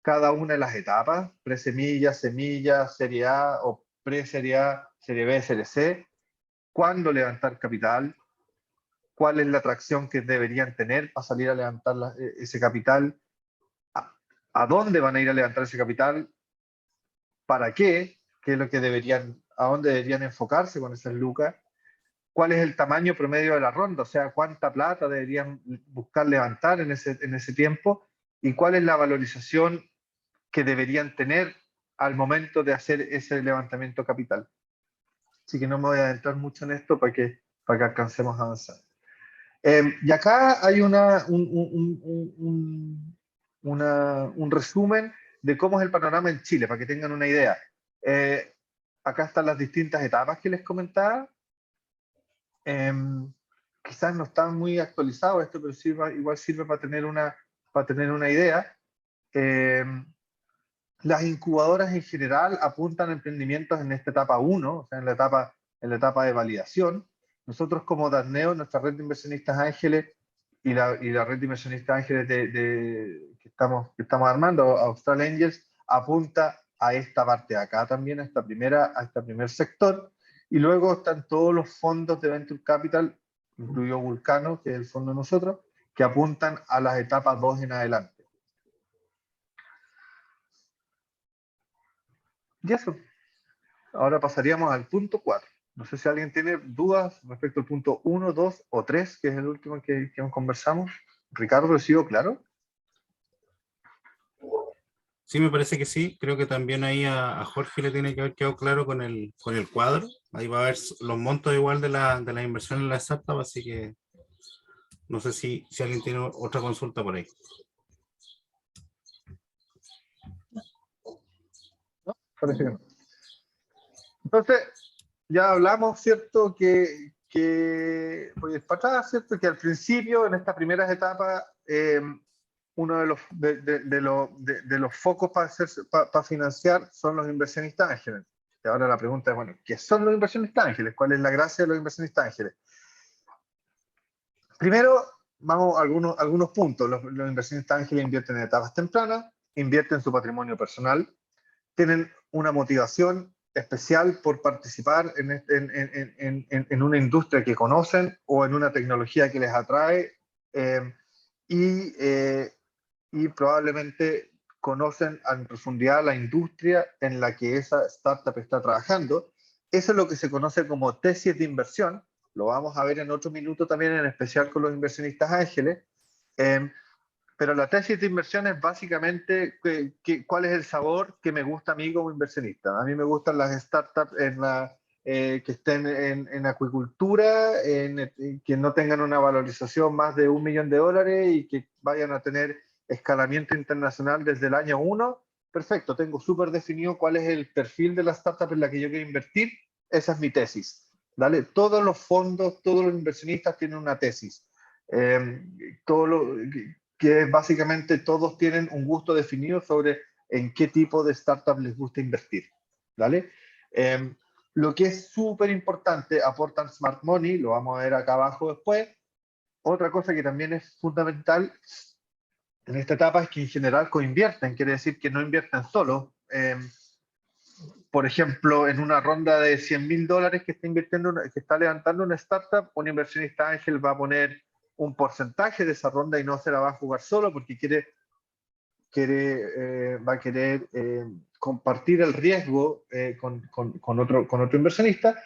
Cada una de las etapas, presemilla, semilla, serie A o pre-serie A, serie B, serie C, cuándo levantar capital, cuál es la atracción que deberían tener para salir a levantar ese capital, a dónde van a ir a levantar ese capital, para qué es lo que a dónde deberían enfocarse con esas lucas, cuál es el tamaño promedio de la ronda, o sea, cuánta plata deberían buscar levantar en ese tiempo, y cuál es la valorización que deberían tener al momento de hacer ese levantamiento capital. Así que no me voy a adentrar mucho en esto para que alcancemos a avanzar. Y acá hay un resumen de cómo es el panorama en Chile, para que tengan una idea. Acá están las distintas etapas que les comentaba. Quizás no está muy actualizado esto, pero igual sirve para tener una idea. Las incubadoras en general apuntan a emprendimientos en esta etapa 1, o sea, en la etapa de validación. Nosotros como Darneo, nuestra red de inversionistas ángeles y la red de inversionistas ángeles que estamos armando, Austral Angels, apunta a esta parte de acá también, a este primer sector. Y luego están todos los fondos de Venture Capital, incluido Vulcano, que es el fondo de nosotros, que apuntan a las etapas 2 en adelante. Y eso. Ahora pasaríamos al punto 4. No sé si alguien tiene dudas respecto al punto 1, 2 o 3, que es el último que conversamos. Ricardo, ¿he sido claro? Sí, me parece que sí. Creo que también ahí a Jorge le tiene que haber quedado claro con el cuadro. Ahí va a ver los montos igual de la inversión en la startup, así que no sé si alguien tiene otra consulta por ahí. Parece que no. Entonces, ya hablamos, ¿cierto? Pues para atrás, ¿cierto? Que al principio, en estas primeras etapas, uno de los focos para financiar son los inversionistas ángeles. Y ahora la pregunta es, bueno, ¿qué son los inversionistas ángeles? ¿Cuál es la gracia de los inversionistas ángeles? Primero, vamos a algunos puntos. Los inversionistas ángeles invierten en etapas tempranas, invierten su patrimonio personal, tienen una motivación especial por participar en una industria que conocen o en una tecnología que les atrae, y probablemente conocen en profundidad la industria en la que esa startup está trabajando. Eso es lo que se conoce como tesis de inversión. Lo vamos a ver en otro minuto también, en especial con los inversionistas ángeles. Pero la tesis de inversión es básicamente cuál es el sabor que me gusta a mí como inversionista. A mí me gustan las startups que estén en acuicultura, que no tengan una valorización más de $1 millón y que vayan a tener escalamiento internacional desde el año 1. Perfecto, tengo súper definido cuál es el perfil de la startup en la que yo quiero invertir. Esa es mi tesis. ¿Vale? Todos los fondos, todos los inversionistas tienen una tesis. Que básicamente todos tienen un gusto definido sobre en qué tipo de startup les gusta invertir. ¿Vale? Lo que es súper importante, aportan smart money, lo vamos a ver acá abajo después. Otra cosa que también es fundamental en esta etapa es que en general coinvierten, quiere decir que no invierten solo. Por ejemplo, en una ronda de $100.000 que está invirtiendo, que está levantando una startup, un inversionista ángel va a poner un porcentaje de esa ronda y no se la va a jugar solo porque va a querer compartir el riesgo con otro inversionista,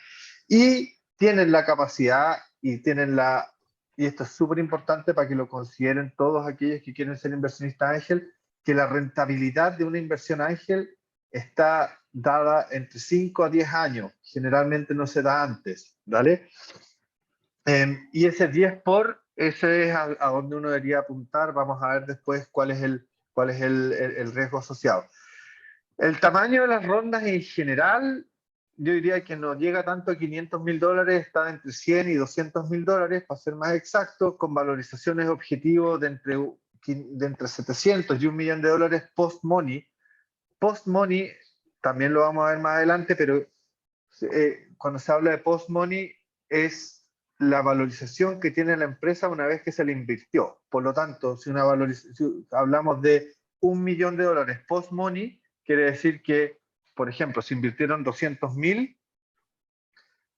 y tienen la capacidad y esto es súper importante para que lo consideren todos aquellos que quieren ser inversionistas ángel, que la rentabilidad de una inversión ángel está dada entre 5 a 10 años, generalmente no se da antes, ¿vale? Y ese 10 ese es a donde uno debería apuntar. Vamos a ver después cuál es el riesgo asociado. El tamaño de las rondas en general, yo diría que no llega tanto a $500.000, está entre $100 y $200.000, para ser más exacto, con valorizaciones objetivos de entre 700 y $1 millón post-money. Post-money, también lo vamos a ver más adelante, pero cuando se habla de post-money es la valorización que tiene la empresa una vez que se le invirtió. Por lo tanto, si hablamos de $1 millón post-money, quiere decir que, por ejemplo, si invirtieron 200.000,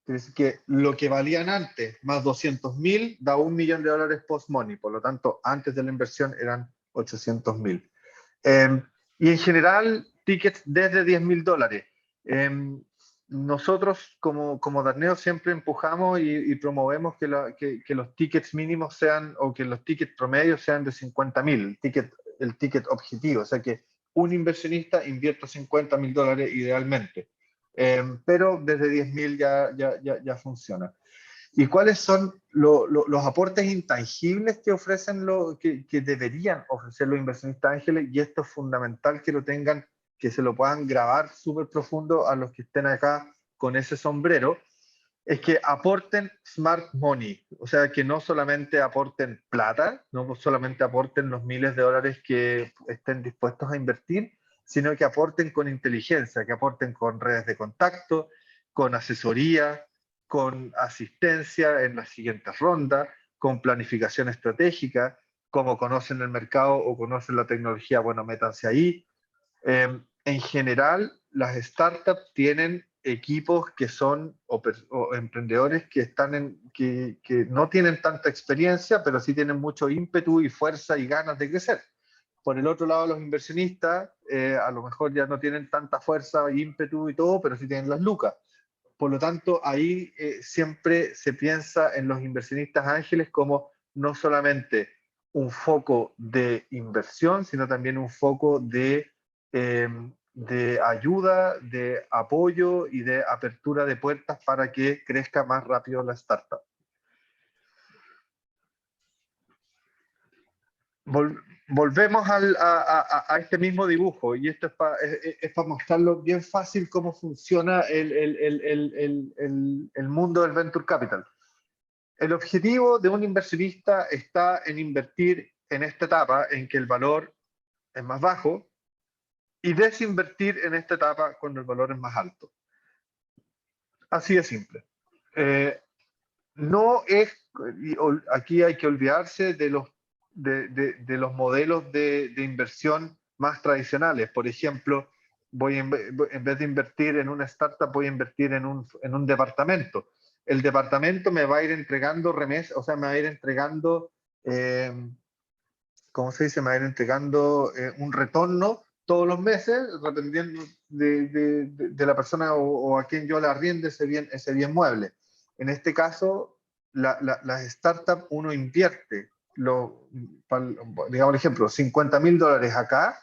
quiere decir que lo que valían antes más 200.000 da $1 millón post-money. Por lo tanto, antes de la inversión eran 800.000. Y en general, tickets desde $10.000. Nosotros como Darneo siempre empujamos y promovemos que los tickets mínimos sean, o que los tickets promedios sean de 50.000, el ticket objetivo, o sea que un inversionista invierta $50.000 idealmente, pero desde 10.000 ya funciona. ¿Y cuáles son los aportes intangibles que ofrecen que deberían ofrecer los inversionistas ángeles? Y esto es fundamental que lo tengan, que se lo puedan grabar súper profundo a los que estén acá con ese sombrero, es que aporten smart money, o sea, que no solamente aporten plata, no solamente aporten los miles de dólares que estén dispuestos a invertir, sino que aporten con inteligencia, que aporten con redes de contacto, con asesoría, con asistencia en las siguientes rondas, con planificación estratégica, como conocen el mercado o conocen la tecnología, bueno, métanse ahí. En general, las startups tienen equipos que son o emprendedores que no tienen tanta experiencia, pero sí tienen mucho ímpetu y fuerza y ganas de crecer. Por el otro lado, los inversionistas a lo mejor ya no tienen tanta fuerza, ímpetu y todo, pero sí tienen las lucas. Por lo tanto, ahí siempre se piensa en los inversionistas ángeles como no solamente un foco de inversión, sino también un foco de ayuda, de apoyo y de apertura de puertas para que crezca más rápido la startup. volvemos a este mismo dibujo, y esto es para mostrarlo bien fácil cómo funciona el mundo del Venture Capital. El objetivo de un inversionista está en invertir en esta etapa en que el valor es más bajo y desinvertir en esta etapa cuando el valor es más alto. Así de simple. No es, aquí hay que olvidarse de los modelos de inversión más tradicionales. Por ejemplo, en vez de invertir en una startup, voy a invertir en un departamento. El departamento me va a ir entregando remesas, o sea, me va a ir entregando, ¿cómo se dice? Me va a ir entregando un retorno todos los meses, dependiendo de la persona o a quien yo le arriende ese bien mueble. En este caso, las startups, uno invierte, digamos por ejemplo, $50.000 acá,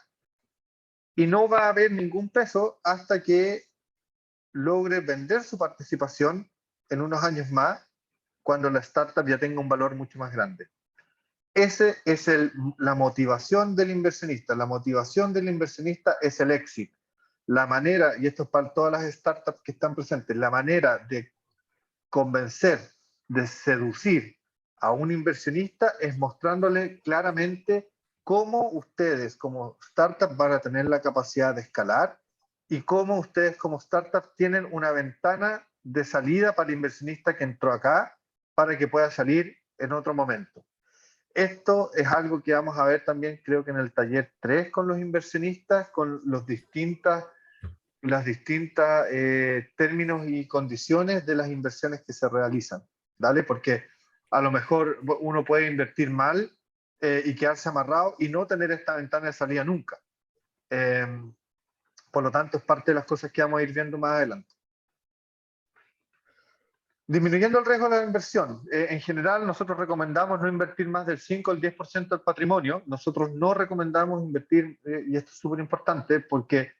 y no va a haber ningún peso hasta que logre vender su participación en unos años más, cuando la startup ya tenga un valor mucho más grande. Esa es la motivación del inversionista. La motivación del inversionista es el exit. La manera, y esto es para todas las startups que están presentes, la manera de convencer, de seducir a un inversionista es mostrándole claramente cómo ustedes como startup van a tener la capacidad de escalar y cómo ustedes como startup tienen una ventana de salida para el inversionista que entró acá para que pueda salir en otro momento. Esto es algo que vamos a ver también, creo que en el taller 3 con los inversionistas, con las distintas términos y condiciones de las inversiones que se realizan, ¿vale? Porque a lo mejor uno puede invertir mal y quedarse amarrado y no tener esta ventana de salida nunca. Por lo tanto, es parte de las cosas que vamos a ir viendo más adelante. Disminuyendo el riesgo de la inversión. En general, nosotros recomendamos no invertir más del 5 al 10% del patrimonio. Nosotros no recomendamos invertir, y esto es súper importante, porque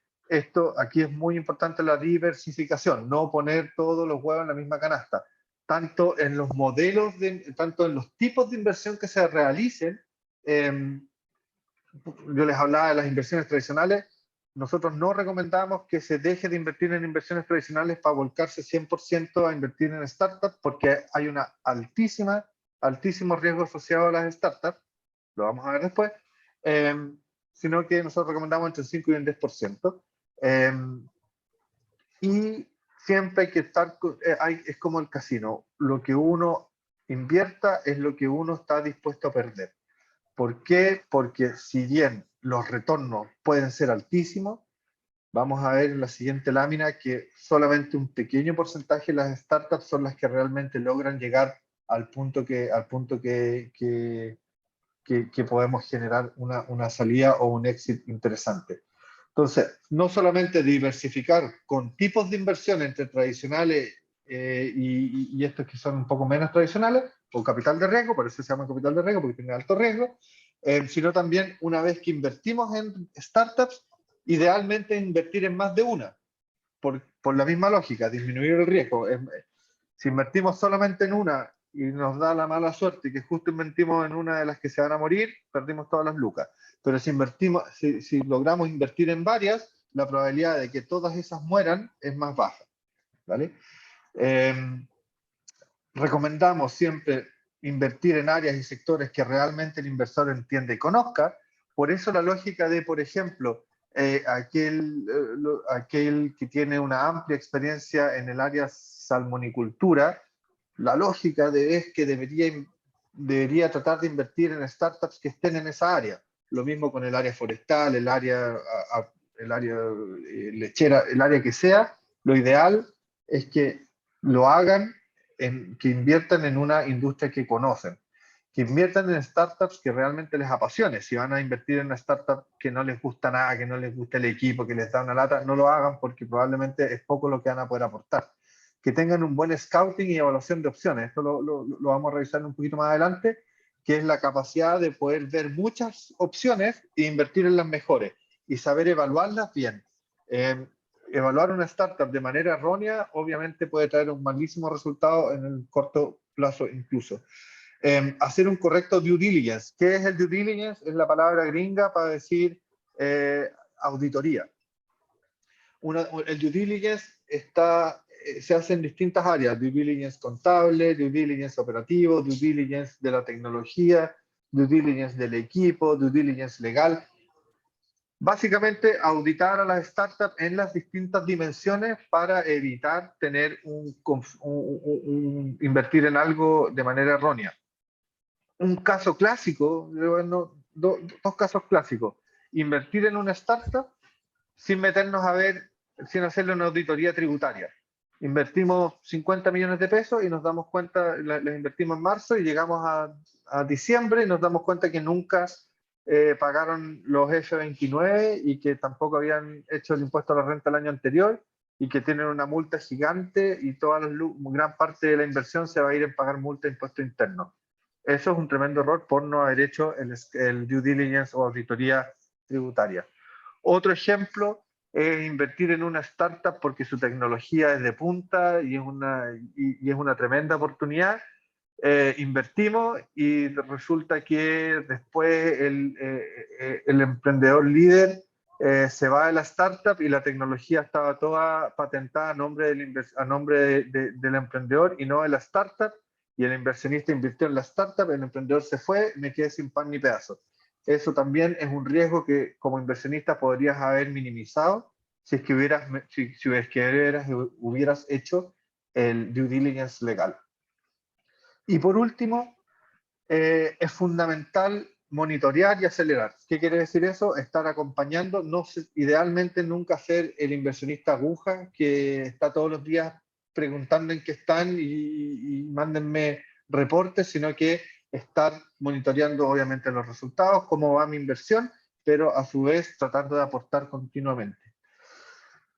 aquí es muy importante la diversificación, no poner todos los huevos en la misma canasta. Tanto en los modelos, tanto en los tipos de inversión que se realicen, yo les hablaba de las inversiones tradicionales. Nosotros no recomendamos que se deje de invertir en inversiones tradicionales para volcarse 100% a invertir en startups, porque hay un altísimo riesgo asociado a las startups, lo vamos a ver después, sino que nosotros recomendamos entre el 5 y el 10%. Y siempre hay que estar, es como el casino, lo que uno invierta es lo que uno está dispuesto a perder. ¿Por qué? Porque si bien los retornos pueden ser altísimos, vamos a ver en la siguiente lámina que solamente un pequeño porcentaje de las startups son las que realmente logran llegar al punto que podemos generar una salida o un éxito interesante. Entonces, no solamente diversificar con tipos de inversión entre tradicionales y estos que son un poco menos tradicionales, o capital de riesgo, por eso se llama capital de riesgo, porque tiene alto riesgo, sino también una vez que invertimos en startups, idealmente invertir en más de una, por la misma lógica, disminuir el riesgo. Si invertimos solamente en una y nos da la mala suerte que justo invertimos en una de las que se van a morir, perdimos todas las lucas. Pero si logramos invertir en varias, la probabilidad de que todas esas mueran es más baja, ¿vale? Recomendamos siempre invertir en áreas y sectores que realmente el inversor entiende y conozca. Por eso la lógica de, por ejemplo, aquel que tiene una amplia experiencia en el área salmonicultura, la lógica es que debería tratar de invertir en startups que estén en esa área. Lo mismo con el área forestal, el área lechera, el área que sea. Lo ideal es que lo hagan, que inviertan en una industria que conocen, que inviertan en startups que realmente les apasione. Si van a invertir en una startup que no les gusta nada, que no les gusta el equipo, que les da una lata, no lo hagan, porque probablemente es poco lo que van a poder aportar. Que tengan un buen scouting y evaluación de opciones. Esto lo vamos a revisar un poquito más adelante, que es la capacidad de poder ver muchas opciones e invertir en las mejores y saber evaluarlas bien. Evaluar una startup de manera errónea obviamente puede traer un malísimo resultado en el corto plazo incluso. Hacer un correcto due diligence. ¿Qué es el due diligence? Es la palabra gringa para decir auditoría. El due diligence se hace en distintas áreas: due diligence contable, due diligence operativo, due diligence de la tecnología, due diligence del equipo, due diligence legal. Básicamente, auditar a las startups en las distintas dimensiones para evitar tener invertir en algo de manera errónea. Un caso clásico, bueno, dos casos clásicos: invertir en una startup sin meternos sin hacerle una auditoría tributaria. Invertimos 50 millones de pesos y nos damos cuenta, les invertimos en marzo y llegamos a diciembre y nos damos cuenta que nunca pagaron los F29 y que tampoco habían hecho el impuesto a la renta el año anterior y que tienen una multa gigante y gran parte de la inversión se va a ir en pagar multa de impuesto interno. Eso es un tremendo error por no haber hecho el due diligence o auditoría tributaria. Otro ejemplo es invertir en una startup porque su tecnología es de punta y es una tremenda oportunidad. Invertimos y resulta que después el emprendedor líder se va de la startup y la tecnología estaba toda patentada a nombre del emprendedor y no de la startup, y el inversionista invirtió en la startup, el emprendedor se fue, me quedé sin pan ni pedazo. Eso también es un riesgo que como inversionista podrías haber minimizado si es que hubieras hecho el due diligence legal. Y por último, es fundamental monitorear y acelerar. ¿Qué quiere decir eso? Estar acompañando, idealmente nunca ser el inversionista aguja que está todos los días preguntando en qué están y mándenme reportes, sino que estar monitoreando obviamente los resultados, cómo va mi inversión, pero a su vez tratando de aportar continuamente.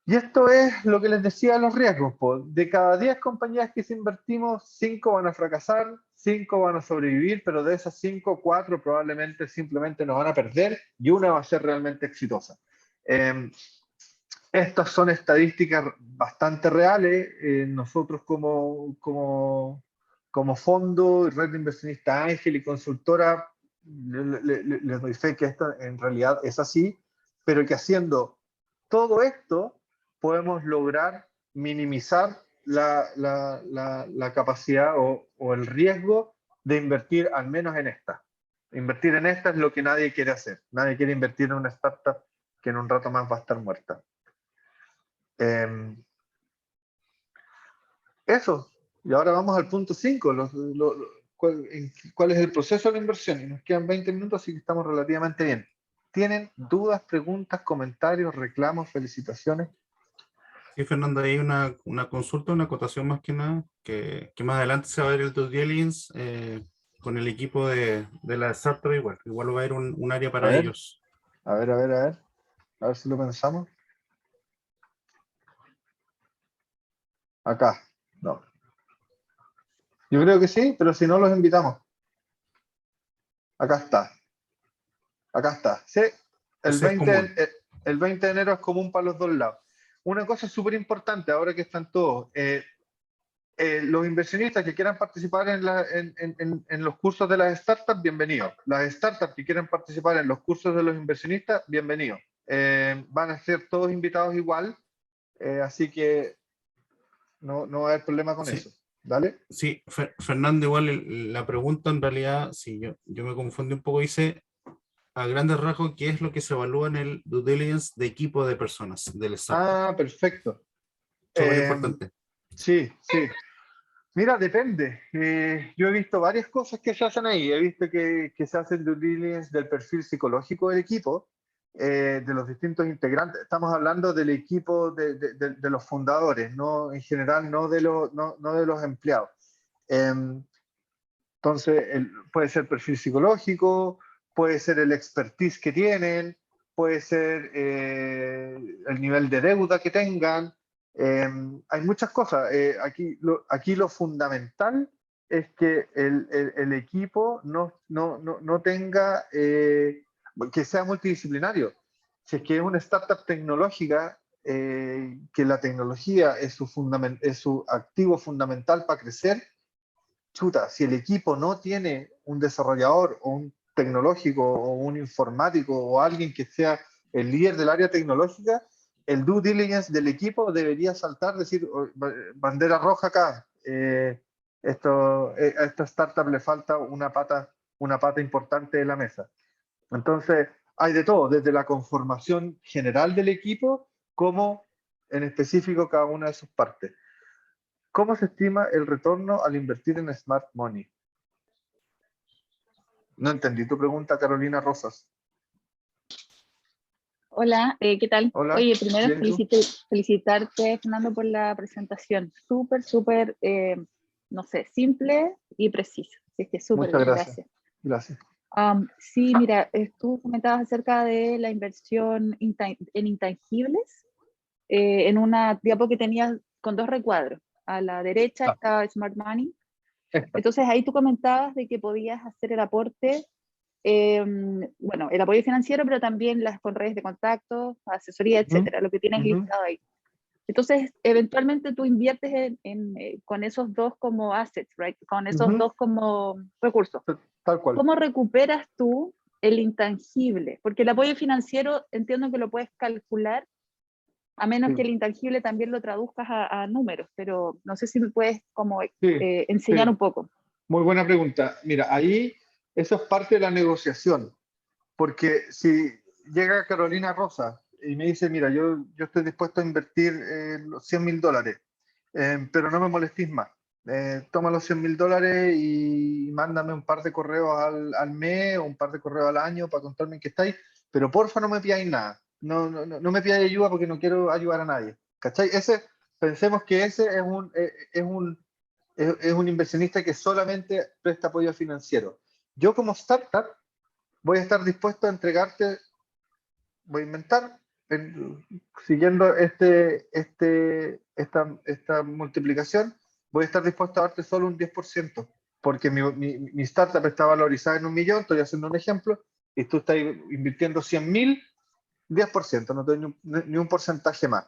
Y esto es lo que les decía de los riesgos. De cada 10 compañías que invertimos, 5 van a fracasar, 5 van a sobrevivir, pero de esas 5, 4 probablemente simplemente nos van a perder y una va a ser realmente exitosa. Estas son estadísticas bastante reales. Nosotros como fondo, red de inversionistas ángel y consultora, les doy fe que esto en realidad es así, pero que haciendo todo esto podemos lograr minimizar la capacidad o el riesgo de invertir al menos en esta. Invertir en esta es lo que nadie quiere hacer. Nadie quiere invertir en una startup que en un rato más va a estar muerta. Eso. Y ahora vamos al punto 5. ¿Cuál es el proceso de la inversión? Y nos quedan 20 minutos, así que estamos relativamente bien. ¿Tienen dudas, preguntas, comentarios, reclamos, felicitaciones? Sí, Fernando, hay una consulta, una acotación más que nada, que más adelante se va a ver el due diligence con el equipo de la startup igual. Igual va a haber un área para ellos. A ver si lo pensamos. Acá, no. Yo creo que sí, pero si no los invitamos. Acá está. Sí, el 20 de enero es común para los dos lados. Una cosa súper importante, ahora que están todos, los inversionistas que quieran participar en los cursos de las startups, bienvenidos. Las startups que quieran participar en los cursos de los inversionistas, bienvenidos. Van a ser todos invitados igual, así que no va a haber problema con eso. ¿Dale? Sí, Fernando, igual la pregunta en realidad, sí, yo me confundí un poco, dice a grandes rasgos qué es lo que se evalúa en el due diligence de equipo de personas del startup. Ah, perfecto. Súper importante. Sí. Mira, depende. Yo he visto varias cosas que se hacen ahí. He visto que se hace el due diligence del perfil psicológico del equipo, de los distintos integrantes. Estamos hablando del equipo de los fundadores, no en general, no de los empleados. Entonces, puede ser perfil psicológico, puede ser el expertise que tienen, puede ser el nivel de deuda que tengan. Hay muchas cosas. Aquí lo fundamental es que el equipo no tenga, que sea multidisciplinario. Si es que es una startup tecnológica, que la tecnología es su activo fundamental para crecer, chuta, si el equipo no tiene un desarrollador o un tecnológico o un informático o alguien que sea el líder del área tecnológica, el due diligence del equipo debería saltar, decir, bandera roja acá, a esta startup le falta una pata importante de la mesa. Entonces, hay de todo, desde la conformación general del equipo, como en específico cada una de sus partes. ¿Cómo se estima el retorno al invertir en Smart Money? No entendí tu pregunta, Carolina Rosas. Hola, ¿qué tal? Hola, Oye, primero ¿bien tú? felicitarte, Fernando, por la presentación. Súper, no sé, simple y preciso. Así que súper Muchas bien, gracias. gracias. Gracias. Sí, mira, tú comentabas acerca de la inversión en intangibles, en una diapo que tenías con 2 recuadros. A la derecha está Smart Money. Entonces ahí tú comentabas de que podías hacer el aporte, bueno, el apoyo financiero, pero también con redes de contacto, asesoría, etcétera, lo que tienes listado ahí. Entonces, eventualmente tú inviertes con esos dos como assets, right? Con esos dos como recursos. Tal cual. ¿Cómo recuperas tú el intangible? Porque el apoyo financiero entiendo que lo puedes calcular, a menos Sí. que el intangible también lo traduzcas a números, pero no sé si me puedes como enseñar sí. un poco. Muy buena pregunta. Mira, ahí eso es parte de la negociación, porque si llega Carolina Rosa y me dice, mira, yo estoy dispuesto a invertir los $100.000, pero no me molestes más. Toma los $100.000 y mándame un par de correos al mes o un par de correos al año para contarme en qué estáis, pero porfa no me pidáis nada. No me pidáis ayuda porque no quiero ayudar a nadie. ¿Cachai? Pensemos que ese es un inversionista que solamente presta apoyo financiero. Yo como startup voy a estar dispuesto a entregarte, voy a inventar, siguiendo esta multiplicación, voy a estar dispuesto a darte solo un 10%, porque mi startup está valorizada en 1.000.000, estoy haciendo un ejemplo, y tú estás invirtiendo 100.000, 10%, no tengo ni un porcentaje más.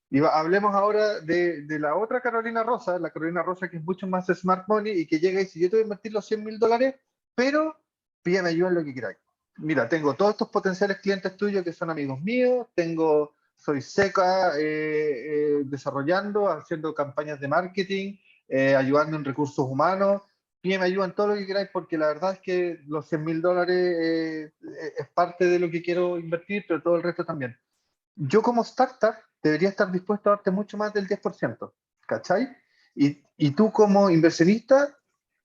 Y hablemos ahora de la otra Carolina Rosa, la Carolina Rosa que es mucho más smart money y que llega y dice, yo te voy a invertir los $100.000, pero pídame ayuda en lo que queráis. Mira, tengo todos estos potenciales clientes tuyos que son amigos míos, soy seca desarrollando, haciendo campañas de marketing, ayudando en recursos humanos, pídeme ayuda en todo lo que queráis porque la verdad es que los $100.000 es parte de lo que quiero invertir, pero todo el resto también. Yo como startup debería estar dispuesto a darte mucho más del 10%, ¿cachai? Y tú como inversionista,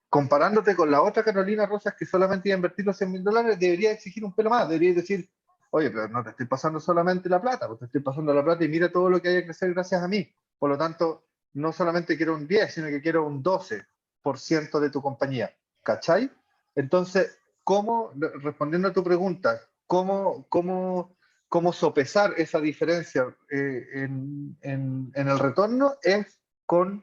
comparándote con la otra Carolina Rosas que solamente iba a invertir los $100.000, debería exigir un pelo más, debería decir, oye, pero no te estoy pasando solamente la plata, pues te estoy pasando la plata y mira todo lo que hay que crecer gracias a mí. Por lo tanto, no solamente quiero un 10, sino que quiero un 12% de tu compañía, ¿cachai? Entonces, respondiendo a tu pregunta, cómo sopesar esa diferencia en el retorno es con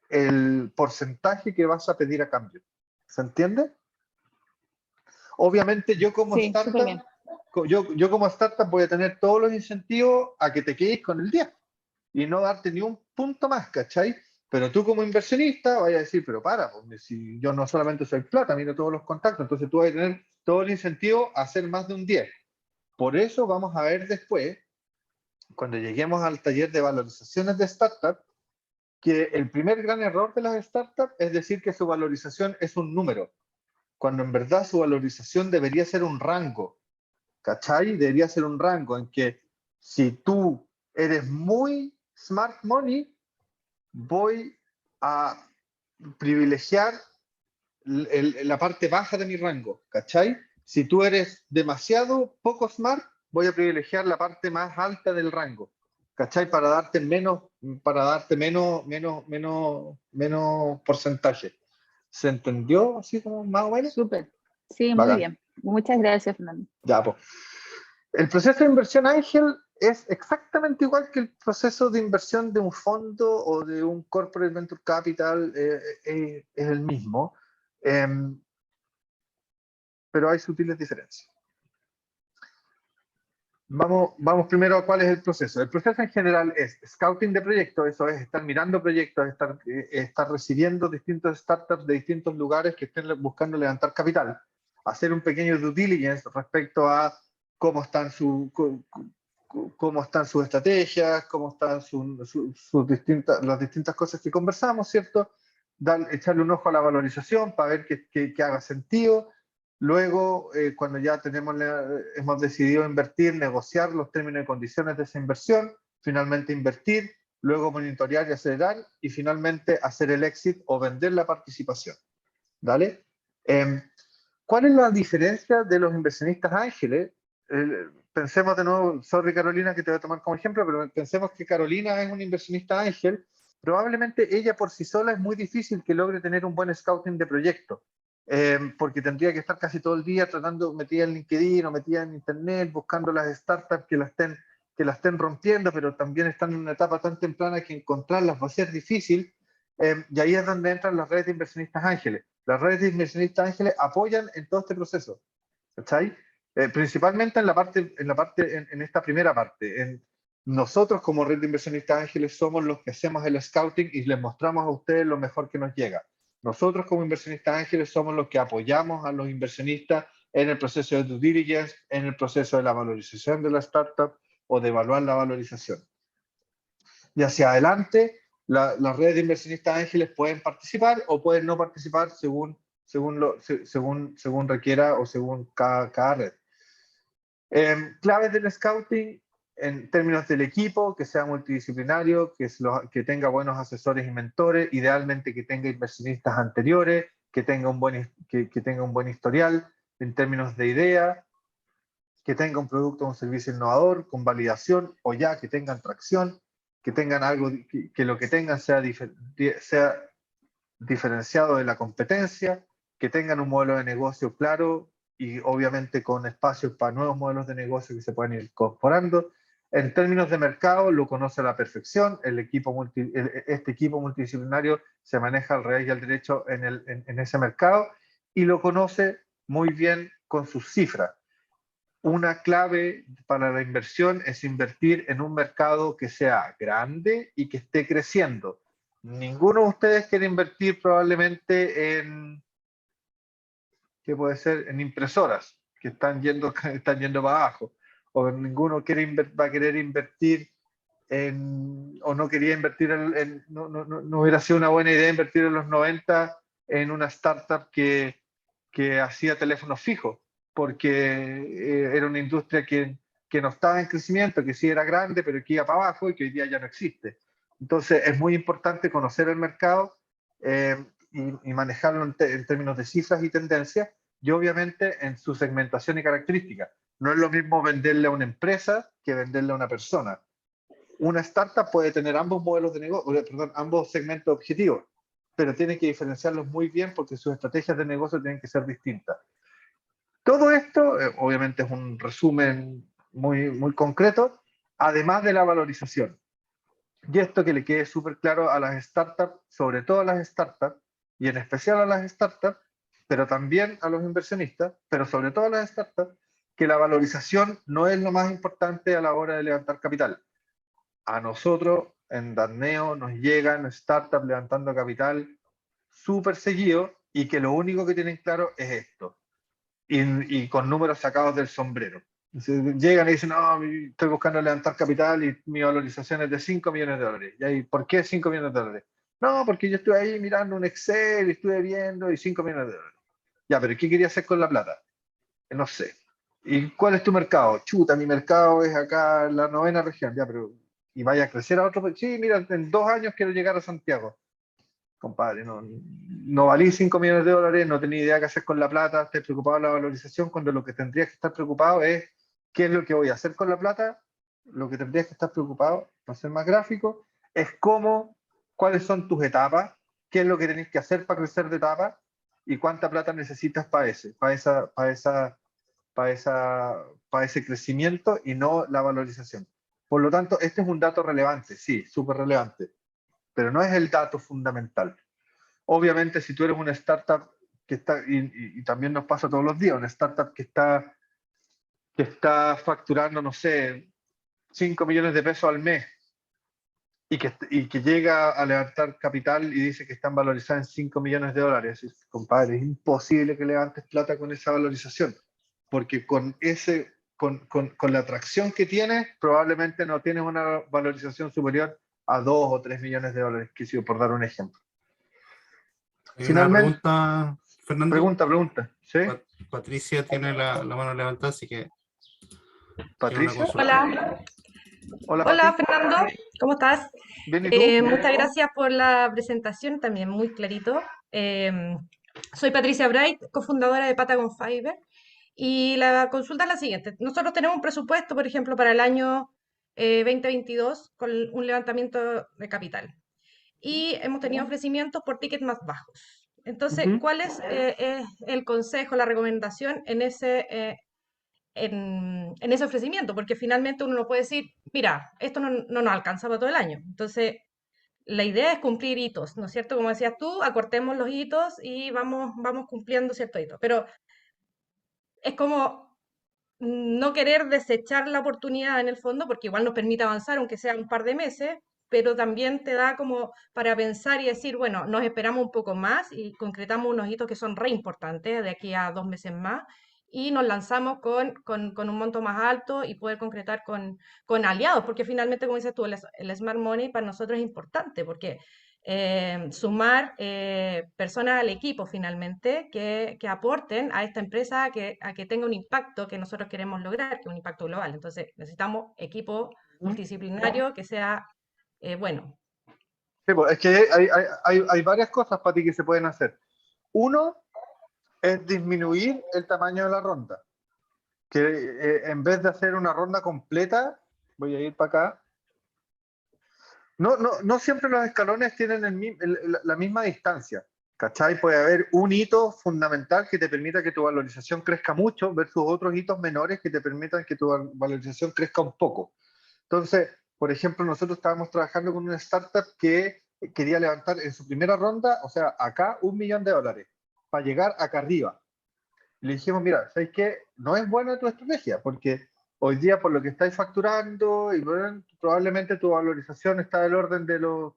el porcentaje que vas a pedir a cambio. ¿Se entiende? Obviamente yo como Sí, súper bien. yo como startup voy a tener todos los incentivos a que te quedes con el 10 y no darte ni un punto más, ¿cachai? Pero tú como inversionista vayas a decir, pero pues, si yo no solamente soy plata, miro todos los contactos, entonces tú vas a tener todo el incentivo a hacer más de un 10. Por eso vamos a ver después, cuando lleguemos al taller de valorizaciones de startup, que el primer gran error de las startups es decir que su valorización es un número, cuando en verdad su valorización debería ser un rango, ¿cachai? Debería ser un rango en que si tú eres muy smart money, voy a privilegiar la parte baja de mi rango, ¿cachai? Si tú eres demasiado poco smart, voy a privilegiar la parte más alta del rango, ¿cachai? Para darte menos porcentaje. ¿Se entendió así como más o menos? Súper. Sí, muy Bacán. bien. Muchas gracias, Fernando. Ya, pues. El proceso de inversión ángel es exactamente igual que el proceso de inversión de un fondo o de un corporate venture capital, es el mismo, pero hay sutiles diferencias. Vamos primero a cuál es el proceso. El proceso en general es scouting de proyectos, eso es estar mirando proyectos, estar recibiendo distintos startups de distintos lugares que estén buscando levantar capital, hacer un pequeño due diligence respecto a cómo están cómo están sus estrategias, cómo están las distintas cosas que conversamos, ¿cierto? Echarle un ojo a la valorización para ver que haga sentido. Luego, cuando ya hemos decidido invertir, negociar los términos y condiciones de esa inversión, finalmente invertir, luego monitorear y acelerar, y finalmente hacer el exit o vender la participación. ¿Vale? ¿Cuál es la diferencia de los inversionistas ángeles? Pensemos de nuevo, sorry Carolina que te voy a tomar como ejemplo, pero pensemos que Carolina es una inversionista ángel. Probablemente ella por sí sola es muy difícil que logre tener un buen scouting de proyecto. Porque tendría que estar casi todo el día metida en LinkedIn o metida en Internet, buscando las startups que la estén rompiendo, pero también están en una etapa tan temprana que encontrarlas va a ser difícil. Y ahí es donde entran las redes de inversionistas ángeles. Las redes de inversionistas ángeles apoyan en todo este proceso, ¿cachai? Principalmente en esta primera parte. Nosotros como red de inversionistas ángeles somos los que hacemos el scouting y les mostramos a ustedes lo mejor que nos llega. Nosotros como inversionistas ángeles somos los que apoyamos a los inversionistas en el proceso de due diligence, en el proceso de la valorización de la startup o de evaluar la valorización. Y hacia adelante, las redes de inversionistas ángeles pueden participar o pueden no participar según requiera o según cada red. Claves del scouting en términos del equipo, que sea multidisciplinario, que tenga buenos asesores y mentores, idealmente que tenga inversionistas anteriores, que tenga un buen historial en términos de idea, que tenga un producto o un servicio innovador con validación o ya que tengan tracción, que tengan algo, que lo que tengan sea diferenciado de la competencia, que tengan un modelo de negocio claro y obviamente con espacios para nuevos modelos de negocio que se puedan ir incorporando. En términos de mercado, lo conoce a la perfección. Este equipo multidisciplinario se maneja al revés y al derecho en ese mercado y lo conoce muy bien con sus cifras. Una clave para la inversión es invertir en un mercado que sea grande y que esté creciendo. Ninguno de ustedes quiere invertir probablemente ¿qué puede ser? En impresoras que están yendo para abajo. O ninguno va a querer invertir o no quería invertir no hubiera sido una buena idea invertir en los 90 en una startup que hacía teléfonos fijos, porque era una industria que no estaba en crecimiento, que sí era grande, pero que iba para abajo y que hoy día ya no existe. Entonces es muy importante conocer el mercado y manejarlo en términos de cifras y tendencias, y obviamente en su segmentación y características. No es lo mismo venderle a una empresa que venderle a una persona. Una startup puede tener ambos modelos de negocio, perdón, ambos segmentos objetivos, pero tiene que diferenciarlos muy bien porque sus estrategias de negocio tienen que ser distintas. Todo esto, obviamente, es un resumen muy, muy concreto, además de la valorización. Y esto que le quede súper claro a las startups, sobre todo a las startups, y en especial a las startups, pero también a los inversionistas, pero sobre todo a las startups, que la valorización no es lo más importante a la hora de levantar capital. A nosotros, en Darneo, nos llegan startups levantando capital súper seguido y que lo único que tienen claro es esto. Y con números sacados del sombrero. Entonces, llegan y dicen, no, estoy buscando levantar capital y mi valorización es de 5 millones de dólares. ¿Y ahí, por qué 5 millones de dólares? No, porque yo estuve ahí mirando un Excel, estuve viendo y 5 millones de dólares. Ya, pero ¿qué quería hacer con la plata? No sé. ¿Y cuál es tu mercado? Chuta, mi mercado es acá en la 9ª región. Ya, pero ¿y vaya a crecer a otro? Sí, mira, en 2 años quiero llegar a Santiago. Compadre, no valí 5 millones de dólares, no tenía idea qué hacer con la plata, estoy preocupado de la valorización, cuando lo que tendrías que estar preocupado es qué es lo que voy a hacer con la plata. Lo que tendrías que estar preocupado, para ser más gráfico, es cuáles son tus etapas, qué es lo que tenés que hacer para crecer de etapa y cuánta plata necesitas para ese crecimiento y no la valorización. Por lo tanto, este es un dato relevante, sí, súper relevante, pero no es el dato fundamental. Obviamente, si tú eres una startup que está, y también nos pasa todos los días, una startup que que está facturando, no sé, 5 millones de pesos al mes y que llega a levantar capital y dice que están valorizadas en 5 millones de dólares. Y, compadre, es imposible que levantes plata con esa valorización, porque con la atracción que tienes, probablemente no tienes una valorización superior a 2 o 3 millones de dólares, que sí, por dar un ejemplo. Hay una Finalmente, pregunta, Fernando. pregunta, ¿sí? Patricia tiene la mano levantada, así que tiene una Patricia. consulta. Hola, Hola, hola Pati. Fernando, ¿cómo estás? Bien, ¿y tú? Muchas gracias por la presentación, también muy clarito. Soy Patricia Bright, cofundadora de Patagon Fiber, y la consulta es la siguiente. Nosotros tenemos un presupuesto, por ejemplo, para el año 2022 con un levantamiento de capital, y hemos tenido ofrecimientos por tickets más bajos. Entonces, Ujú. ¿cuál es el consejo, la recomendación en ese ofrecimiento? Porque finalmente uno no puede decir, mira, esto no nos alcanza para todo el año. Entonces, la idea es cumplir hitos, ¿no es cierto? Como decías tú, acortemos los hitos y vamos cumpliendo ciertos hitos. Pero es como no querer desechar la oportunidad en el fondo, porque igual nos permite avanzar, aunque sea un par de meses, pero también te da como para pensar y decir, bueno, nos esperamos un poco más y concretamos unos hitos que son re importantes de aquí a 2 meses más, y nos lanzamos con un monto más alto y poder concretar con aliados, porque finalmente, como dices tú, el Smart Money para nosotros es importante, porque sumar personas al equipo finalmente que aporten a esta empresa a que tenga un impacto que nosotros queremos lograr, que es un impacto global. Entonces necesitamos equipo multidisciplinario que sea bueno. Sí, pues, es que hay varias cosas para ti que se pueden hacer. Uno es disminuir el tamaño de la ronda. Que en vez de hacer una ronda completa, voy a ir para acá. No siempre los escalones tienen la misma distancia. ¿Cachai? Puede haber un hito fundamental que te permita que tu valorización crezca mucho versus otros hitos menores que te permitan que tu valorización crezca un poco. Entonces, por ejemplo, nosotros estábamos trabajando con una startup que quería levantar en su primera ronda, o sea, acá $1 millón para llegar acá arriba. Le dijimos, mira, ¿sabes qué? No es buena tu estrategia, porque hoy día por lo que estáis facturando, y bueno, probablemente tu valorización está del orden de los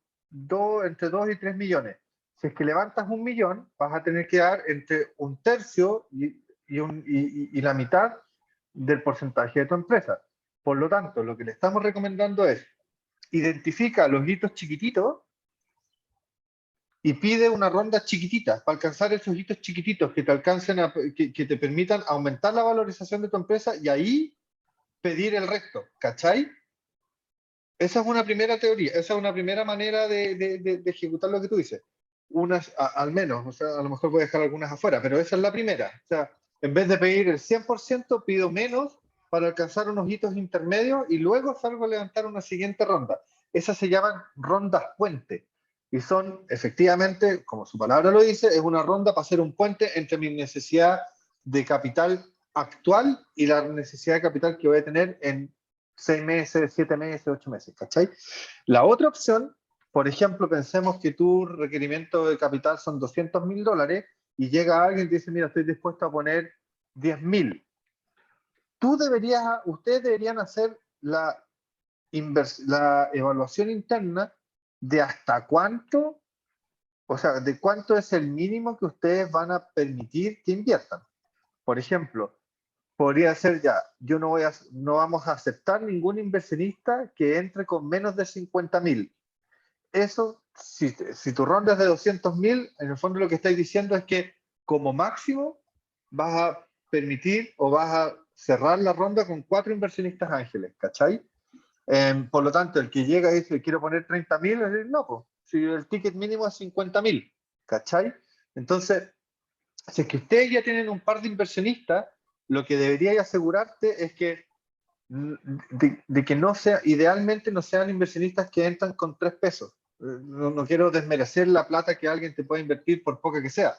entre 2 y 3 millones. Si es que levantas $1 millón, vas a tener que dar entre un tercio y la mitad del porcentaje de tu empresa. Por lo tanto, lo que le estamos recomendando es, identifica los hitos chiquititos y pide una ronda chiquitita para alcanzar esos hitos chiquititos que te alcancen que te permitan aumentar la valorización de tu empresa y ahí pedir el resto, ¿cachai? Esa es una primera teoría, esa es una primera manera de ejecutar lo que tú dices. Al menos, o sea, a lo mejor voy a dejar algunas afuera, pero esa es la primera. O sea, en vez de pedir el 100%, pido menos para alcanzar unos hitos intermedios y luego salgo a levantar una siguiente ronda. Esas se llaman rondas puente. Y son, efectivamente, como su palabra lo dice, es una ronda para hacer un puente entre mi necesidad de capital actual y la necesidad de capital que voy a tener en 6 meses, 7 meses, 8 meses, ¿cachai? La otra opción, por ejemplo, pensemos que tu requerimiento de capital son $200.000 y llega alguien y te dice, mira, estoy dispuesto a poner 10.000. Ustedes deberían hacer la evaluación interna de hasta cuánto, o sea, de cuánto es el mínimo que ustedes van a permitir que inviertan. Por ejemplo, podría ser ya, no vamos a aceptar ningún inversionista que entre con menos de 50.000. Eso, si tu ronda es de 200.000, en el fondo lo que estáis diciendo es que como máximo vas a permitir o vas a cerrar la ronda con 4 inversionistas ángeles, ¿cachai? Por lo tanto, el que llega y dice, quiero poner 30.000, es decir, no, pues, si el ticket mínimo es 50.000, ¿cachai? Entonces, si es que ustedes ya tienen un par de inversionistas, lo que deberíais asegurarte es que de que no sea, idealmente no sean inversionistas que entran con 3 pesos. No quiero desmerecer la plata que alguien te puede invertir por poca que sea,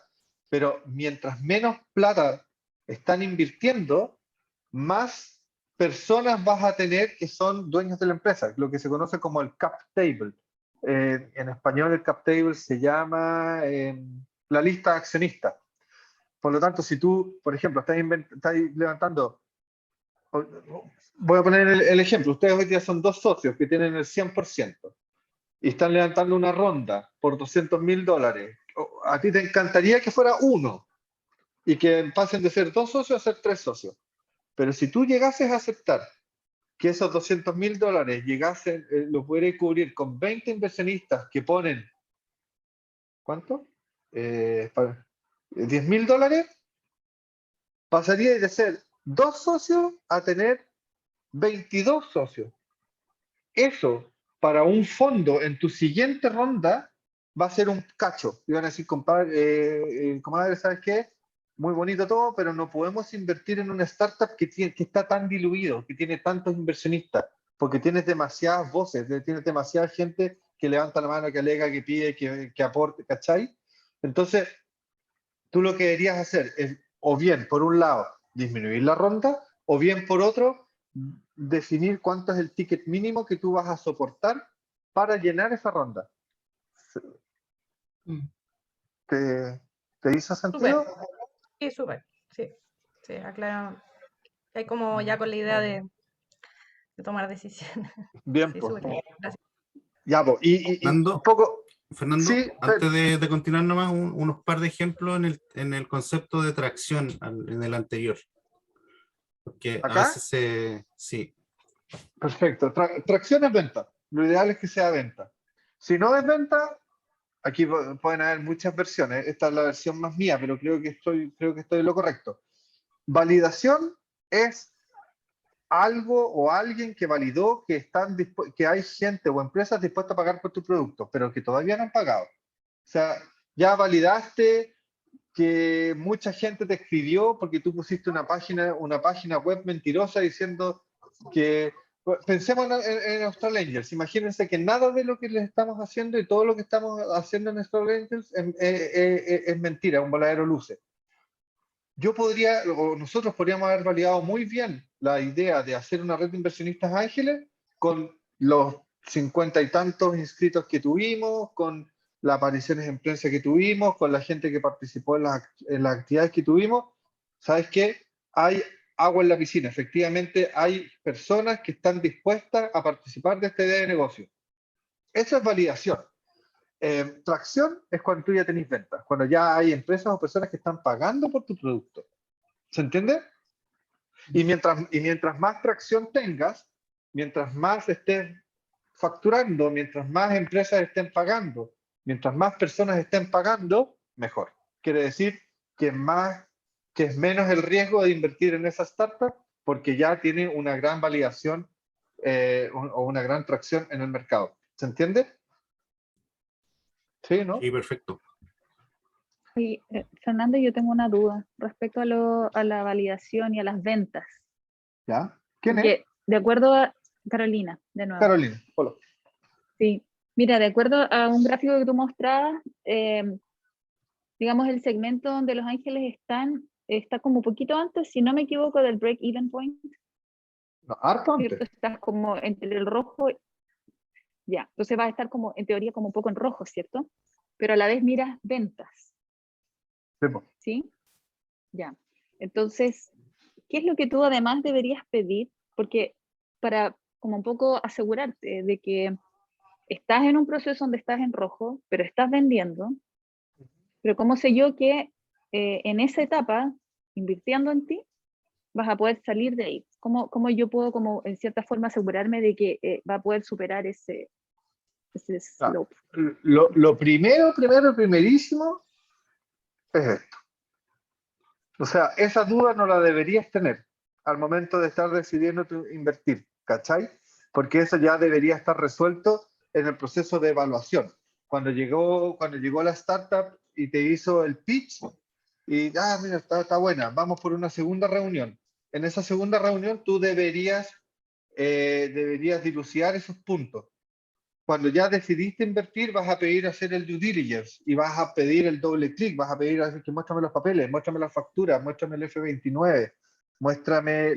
pero mientras menos plata están invirtiendo, más personas vas a tener que son dueños de la empresa, lo que se conoce como el cap table. En español el cap table se llama la lista de accionistas. Por lo tanto, si tú, por ejemplo, estás levantando Voy a poner el ejemplo. Ustedes hoy día son 2 socios que tienen el 100% y están levantando una ronda por $200.000. A ti te encantaría que fuera uno y que pasen de ser 2 socios a ser 3 socios. Pero si tú llegases a aceptar que esos $200.000 llegasen, lo pudieras cubrir con 20 inversionistas que ponen, ¿cuánto? $10.000, pasaría de ser 2 socios a tener 22 socios. Eso, para un fondo en tu siguiente ronda, va a ser un cacho. Y van a decir, compadre, ¿sabes qué? Muy bonito todo, pero no podemos invertir en una startup que está tan diluido, que tiene tantos inversionistas, porque tienes demasiadas voces, tienes demasiada gente que levanta la mano, que alega, que pide, que aporte, ¿cachai? Entonces, tú lo que deberías hacer es, o bien, por un lado, disminuir la ronda, o bien, por otro, definir cuánto es el ticket mínimo que tú vas a soportar para llenar esa ronda. ¿Te hizo sentido? Súper. Sí, súper. Sí, sí, aclara. Hay como ya con la idea de tomar decisiones. Bien, Sí, pues. súper bien. Gracias. Ya, pues. Y un Fernando, poco. Fernando, Sí, antes de continuar nomás, unos par de ejemplos en el concepto de tracción en el anterior. Porque a ¿acá? veces sí. Perfecto. Tracción es venta. Lo ideal es que sea venta. Si no es venta, aquí pueden haber muchas versiones. Esta es la versión más mía, pero creo que estoy en lo correcto. Validación es algo o alguien que validó que hay gente o empresas dispuestas a pagar por tu producto, pero que todavía no han pagado. O sea, ya validaste que mucha gente te escribió porque tú pusiste una página web mentirosa diciendo que, pensemos en Austral Angels, imagínense que nada de lo que les estamos haciendo y todo lo que estamos haciendo en Austral Angels es mentira, un voladero luce. Nosotros podríamos haber validado muy bien la idea de hacer una red de inversionistas ángeles con los 50 y tantos inscritos que tuvimos, con las apariciones en prensa que tuvimos, con la gente que participó en las actividades que tuvimos. ¿Sabes qué? Hay agua en la piscina. Efectivamente, hay personas que están dispuestas a participar de esta idea de negocio. Eso es validación. Tracción es cuando tú ya tenés ventas, cuando ya hay empresas o personas que están pagando por tu producto. ¿Se entiende? Y mientras más tracción tengas, mientras más estés facturando, mientras más empresas estén pagando, mientras más personas estén pagando, mejor. Quiere decir que es menos el riesgo de invertir en esa startup porque ya tiene una gran validación o una gran tracción en el mercado. ¿Se entiende? Sí, ¿no? Sí, perfecto. Y, Fernando, yo tengo una duda respecto a la validación y a las ventas. ¿Ya? ¿Quién es? Porque de acuerdo a Carolina, de nuevo. Carolina. Hola. Sí, mira, de acuerdo a un gráfico que tú mostrabas, digamos, el segmento donde los ángeles está como un poquito antes, si no me equivoco, del break-even point, No, harto ¿cierto? antes. Estás como entre el rojo, ya, entonces vas a estar como, en teoría, como un poco en rojo, ¿cierto? Pero a la vez miras ventas, Sí, po. ¿sí? Ya, entonces, ¿qué es lo que tú además deberías pedir? Porque para como un poco asegurarte de que estás en un proceso donde estás en rojo, pero estás vendiendo, pero ¿cómo sé yo que en esa etapa, invirtiendo en ti, vas a poder salir de ahí? ¿Cómo yo puedo, como en cierta forma, asegurarme de que va a poder superar ese slope? Lo primerísimo es esto. O sea, esa duda no la deberías tener al momento de estar decidiendo invertir, ¿cachai? Porque eso ya debería estar resuelto en el proceso de evaluación. Cuando llegó la startup y te hizo el pitch, y, mira, está buena, vamos por una segunda reunión. En esa segunda reunión tú deberías dilucidar esos puntos. Cuando ya decidiste invertir, vas a pedir hacer el due diligence y vas a pedir el doble clic, vas a pedir que muéstrame los papeles, muéstrame las facturas, muéstrame el F29, muéstrame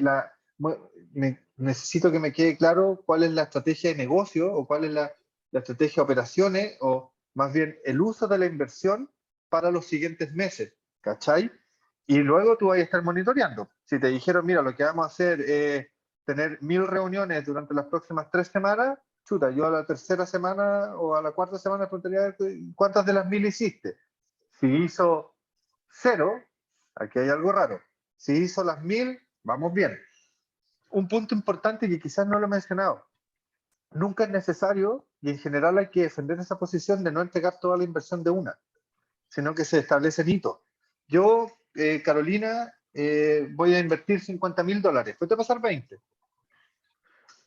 necesito que me quede claro cuál es la estrategia de negocio o cuál es la estrategia de operaciones o más bien el uso de la inversión para los siguientes meses, ¿cachai? Y luego tú vas a estar monitoreando. Si te dijeron, mira, lo que vamos a hacer es tener 1000 reuniones durante las próximas 3 semanas, chuta, yo a la tercera semana o a la cuarta semana preguntaría cuántas de las 1000 hiciste. Si hizo 0, aquí hay algo raro. Si hizo las 1000, vamos bien. Un punto importante que quizás no lo he mencionado. Nunca es necesario, y en general hay que defender esa posición de no entregar toda la inversión de una, sino que se establecen hitos. Yo, Carolina, voy a invertir $50.000, voy a pasar 20.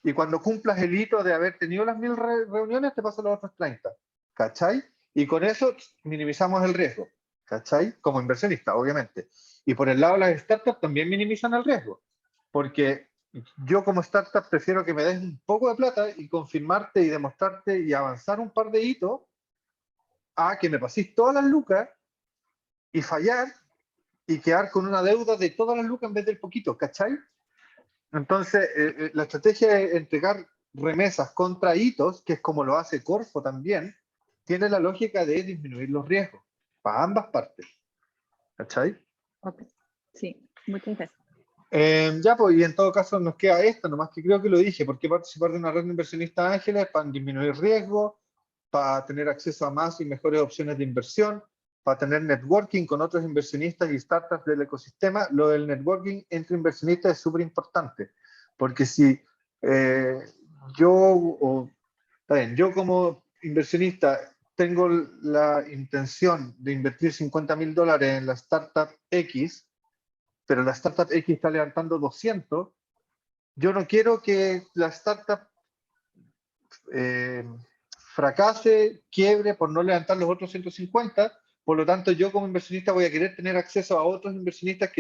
Y cuando cumplas el hito de haber tenido las 1000 reuniones, te paso los otros 30. ¿Cachai? Y con eso minimizamos el riesgo. ¿Cachai? Como inversionista, obviamente. Y por el lado de las startups también minimizan el riesgo. Porque yo como startup prefiero que me des un poco de plata y confirmarte y demostrarte y avanzar un par de hitos a que me paséis todas las lucas y fallar y quedar con una deuda de todas las lucas en vez del poquito, ¿cachai? Entonces, la estrategia es entregar remesas contra hitos, que es como lo hace Corfo también, tiene la lógica de disminuir los riesgos para ambas partes. ¿Cachai? Ok. Sí, muchas gracias. Ya, pues, y en todo caso nos queda esta, nomás que creo que lo dije, ¿por qué participar de una red de inversionistas ángeles? Para disminuir riesgos, para tener acceso a más y mejores opciones de inversión, para tener networking con otros inversionistas y startups del ecosistema. Lo del networking entre inversionistas es súper importante, porque si yo como inversionista tengo la intención de invertir $50.000 en la startup X, pero la startup X está levantando 200, yo no quiero que la startup fracase, quiebre por no levantar los otros 150, por lo tanto yo como inversionista voy a querer tener acceso a otros inversionistas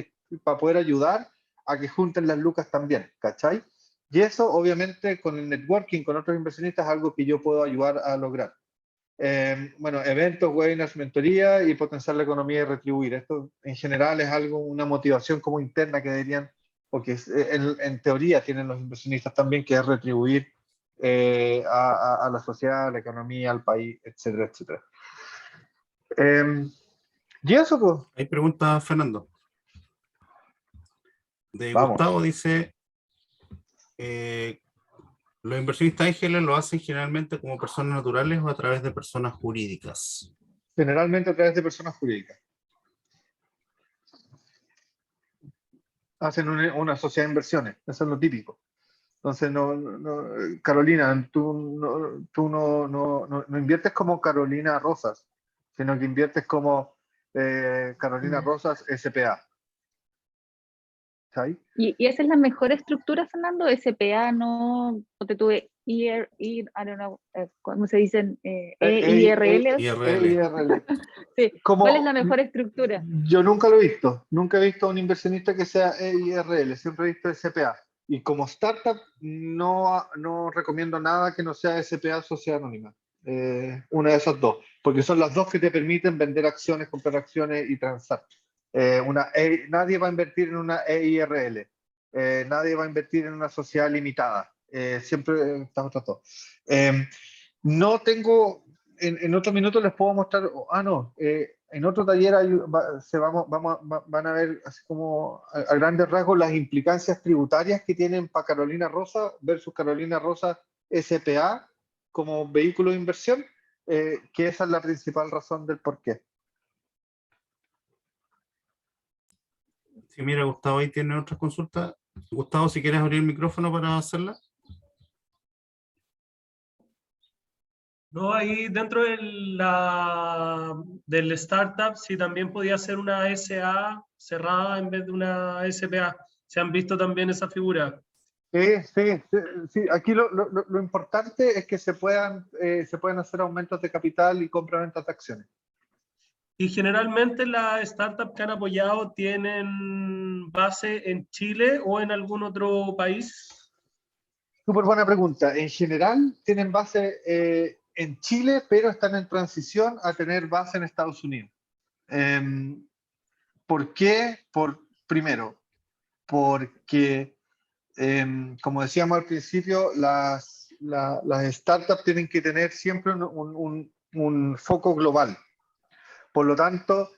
para poder ayudar a que junten las lucas también, ¿cachai? Y eso obviamente con el networking con otros inversionistas es algo que yo puedo ayudar a lograr. Bueno, eventos, webinars, mentoría y potenciar la economía y retribuir. Esto en general es algo, una motivación como interna que deberían, o que en teoría tienen los inversionistas también, que es retribuir a la sociedad, a la economía, al país, etcétera, etcétera. Y eso, pues. Hay pregunta, Fernando. De Vamos. Gustavo dice, ¿los inversionistas ángeles lo hacen generalmente como personas naturales o a través de personas jurídicas? Generalmente a través de personas jurídicas. Hacen una sociedad de inversiones, eso es lo típico. Entonces, Carolina, tú no inviertes como Carolina Rosas, sino que inviertes como Carolina Rosas SPA. ¿Sabes? ¿Y esa es la mejor estructura, Fernando? SPA, no, te tuve I don't know, ¿cómo se dicen? IRL. IRL. Sí. ¿Cuál es la mejor estructura? Yo nunca lo he visto. Nunca he visto a un inversionista que sea EIRL, siempre he visto SPA. Y como startup no recomiendo nada que no sea SPA Sociedad Anónima. Una de esas dos, porque son las dos que te permiten vender acciones, comprar acciones y transar. Nadie va a invertir en una EIRL, nadie va a invertir en una sociedad limitada. Siempre estamos tratando. No tengo, en otro minuto les puedo mostrar, en otro taller van a ver así como a grandes rasgos las implicancias tributarias que tienen para Carolina Rosa versus Carolina Rosa SPA como vehículo de inversión, que esa es la principal razón del por qué. Sí, mira, Gustavo ahí tiene otras consultas. Gustavo, si quieres abrir el micrófono para hacerla. No, ahí dentro del startup, sí también podía ser una SA cerrada en vez de una SPA. ¿Se han visto también esa figura? Sí. Aquí lo importante es que se puedan hacer aumentos de capital y compra-ventas de acciones. Y generalmente las startups que han apoyado tienen base en Chile o en algún otro país. Súper buena pregunta. En general tienen base en Chile, pero están en transición a tener base en Estados Unidos. ¿Por qué? Primero, porque, como decíamos al principio, las startups tienen que tener siempre un foco global. Por lo tanto,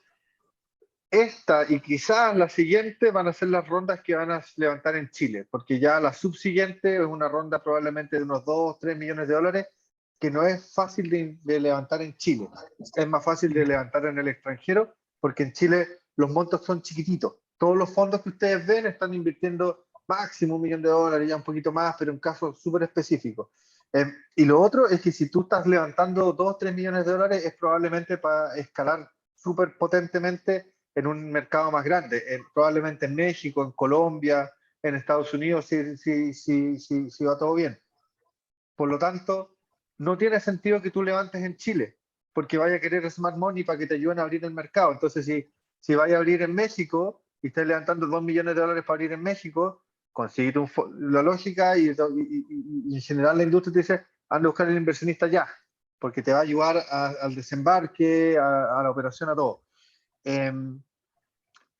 esta y quizás la siguiente van a ser las rondas que van a levantar en Chile, porque ya la subsiguiente es una ronda probablemente de unos 2 o 3 millones de dólares, que no es fácil de levantar en Chile. Es más fácil de levantar en el extranjero, porque en Chile los montos son chiquititos. Todos los fondos que ustedes ven están invirtiendo máximo $1 millón, ya un poquito más, pero en casos súper específicos. Y lo otro es que si tú estás levantando 2 o 3 millones de dólares, es probablemente para escalar súper potentemente en un mercado más grande, probablemente en México, en Colombia, en Estados Unidos, si va todo bien. Por lo tanto, no tiene sentido que tú levantes en Chile, porque vaya a querer Smart Money para que te ayuden a abrir el mercado. Entonces, si vaya a abrir en México y estás levantando 2 millones de dólares para abrir en México, consíguete la lógica y en general la industria te dice, anda a buscar el inversionista ya, porque te va a ayudar al desembarque, a la operación, a todo.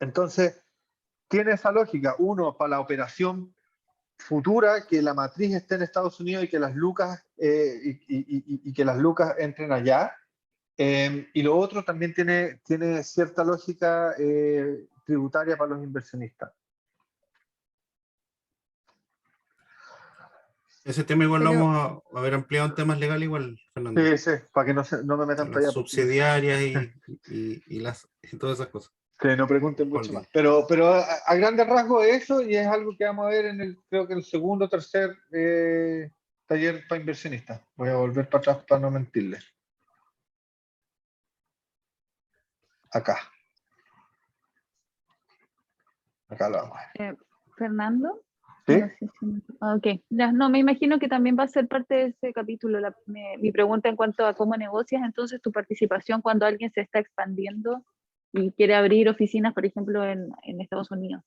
Entonces, tiene esa lógica. Uno, para la operación futura, que la matriz esté en Estados Unidos y que las lucas, y que las lucas entren allá. Y lo otro también tiene cierta lógica tributaria para los inversionistas. Ese tema igual lo Pero- vamos a haber ampliado en temas legales igual, Fernando. Sí, para que no me metan para Las allá. subsidiarias y todas esas cosas. Que no pregunten mucho Holding. más. Pero a grandes rasgos eso, y es algo que vamos a ver creo que el segundo o tercer taller para inversionistas. Voy a volver para atrás para no mentirles. Acá lo vamos a ver. Fernando. ¿Sí? No sé si- Ok, ya, no, me imagino que también va a ser parte de ese capítulo mi pregunta en cuanto a cómo negocias entonces tu participación cuando alguien se está expandiendo y quiere abrir oficinas, por ejemplo, en Estados Unidos.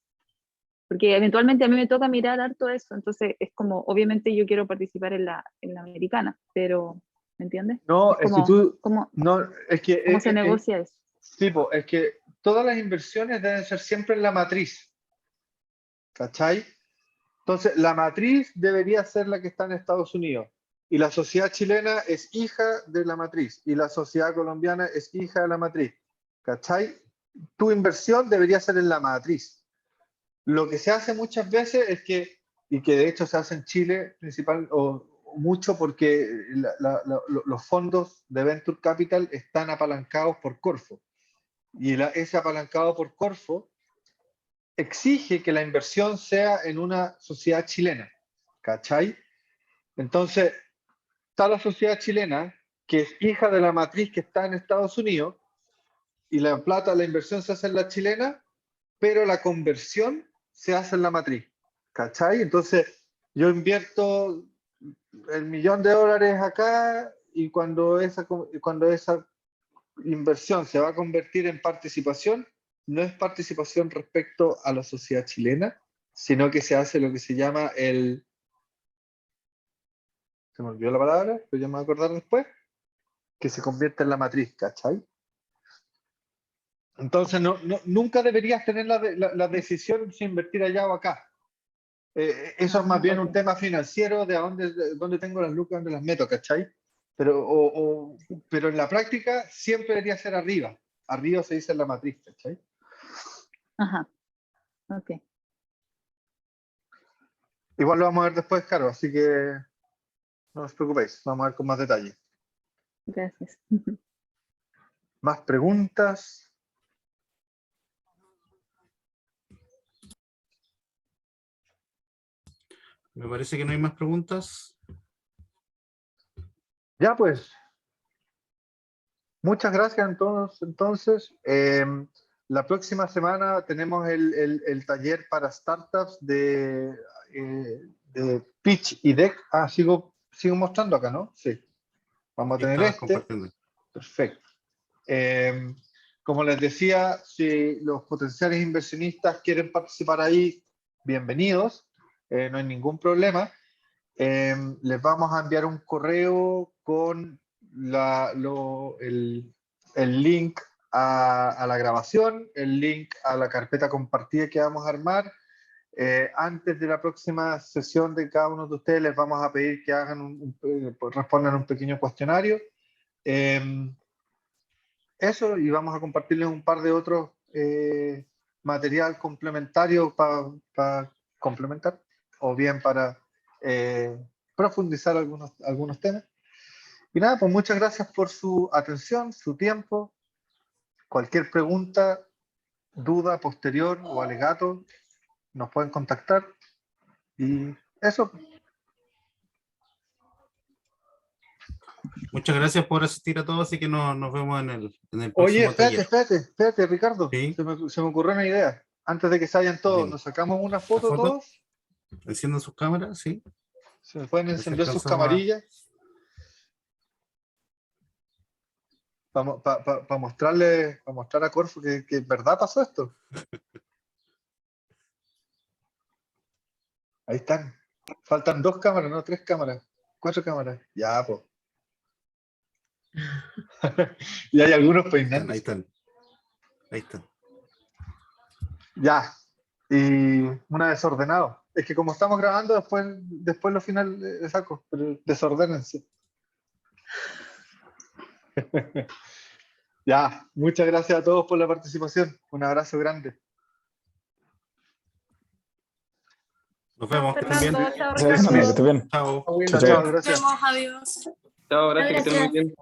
Porque eventualmente a mí me toca mirar harto eso, entonces es como, obviamente yo quiero participar en la americana, pero, ¿me entiendes? No, Es es que como, tú. ¿cómo No, es que. se negocia eso? Sí, es que todas las inversiones deben ser siempre en la matriz. ¿Cachai? Entonces, la matriz debería ser la que está en Estados Unidos. Y la sociedad chilena es hija de la matriz. Y la sociedad colombiana es hija de la matriz. ¿Cachai? Tu inversión debería ser en la matriz. Lo que se hace muchas veces es que, y que de hecho se hace en Chile principal o mucho porque los fondos de Venture Capital están apalancados por Corfo. Y ese apalancado por Corfo exige que la inversión sea en una sociedad chilena. ¿Cachai? Entonces, está la sociedad chilena, que es hija de la matriz que está en Estados Unidos, y la inversión se hace en la chilena, pero la conversión se hace en la matriz. ¿Cachai? Entonces, yo invierto $1 millón acá, y cuando esa inversión se va a convertir en participación, no es participación respecto a la sociedad chilena, sino que se hace lo que se llama se me olvidó la palabra, pero ya me voy a acordar después, que se convierte en la matriz, ¿cachai? Entonces, nunca deberías tener la decisión si invertir allá o acá. Eso es más bien un tema financiero de dónde tengo las lucas, dónde las meto, ¿cachai? Pero en la práctica siempre debería ser arriba. Arriba se dice en la matriz, ¿cachai? Ajá, ok. Igual lo vamos a ver después, Caro, así que no os preocupéis, vamos a ver con más detalle. Gracias. ¿Más preguntas? Me parece que no hay más preguntas. Ya pues. Muchas gracias entonces. La próxima semana tenemos el taller para startups de Pitch y Deck. Sigo mostrando acá, ¿no? Sí. Vamos a tener Estás compartiendo. Perfecto. Como les decía, si los potenciales inversionistas quieren participar ahí, bienvenidos. No hay ningún problema. Les vamos a enviar un correo con el link a la grabación, el link a la carpeta compartida que vamos a armar. Antes de la próxima sesión de cada uno de ustedes les vamos a pedir que respondan un pequeño cuestionario. Eso, y vamos a compartirles un par de otros material complementario para complementar, o bien para profundizar algunos temas. Y nada, pues muchas gracias por su atención, su tiempo. Cualquier pregunta, duda posterior o alegato, nos pueden contactar. Y eso. Muchas gracias por asistir a todos y que nos vemos en el Oye, próximo taller. espérate, Ricardo. ¿Sí? Se me ocurrió una idea. Antes de que se vayan todos, Dime. nos sacamos una foto ¿La foto? todos. Enciendan sus cámaras, sí. Se me pueden A ver si encender sus alcanzamos a- camarillas. Para mostrar a Corfo que en verdad pasó esto. Ahí están. Faltan 2 cámaras, no 3 cámaras. 4 cámaras. Ya, pues. Y hay algunos peinando. Ahí están. Ahí están. Ya. Y una desordenado. Es que como estamos grabando, después lo final saco, pero desordénense. Ya, muchas gracias a todos por la participación. Un abrazo grande. Nos vemos. Que estén bien. Fernando, chao, Sí, que Ricardo. esté bien. Chao. Chao, chao, gracias. Adiós. Chao, gracias, que estén muy Gracias. bien.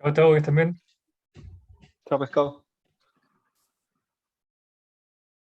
Chao, chao, que estén bien. Chao, pescado.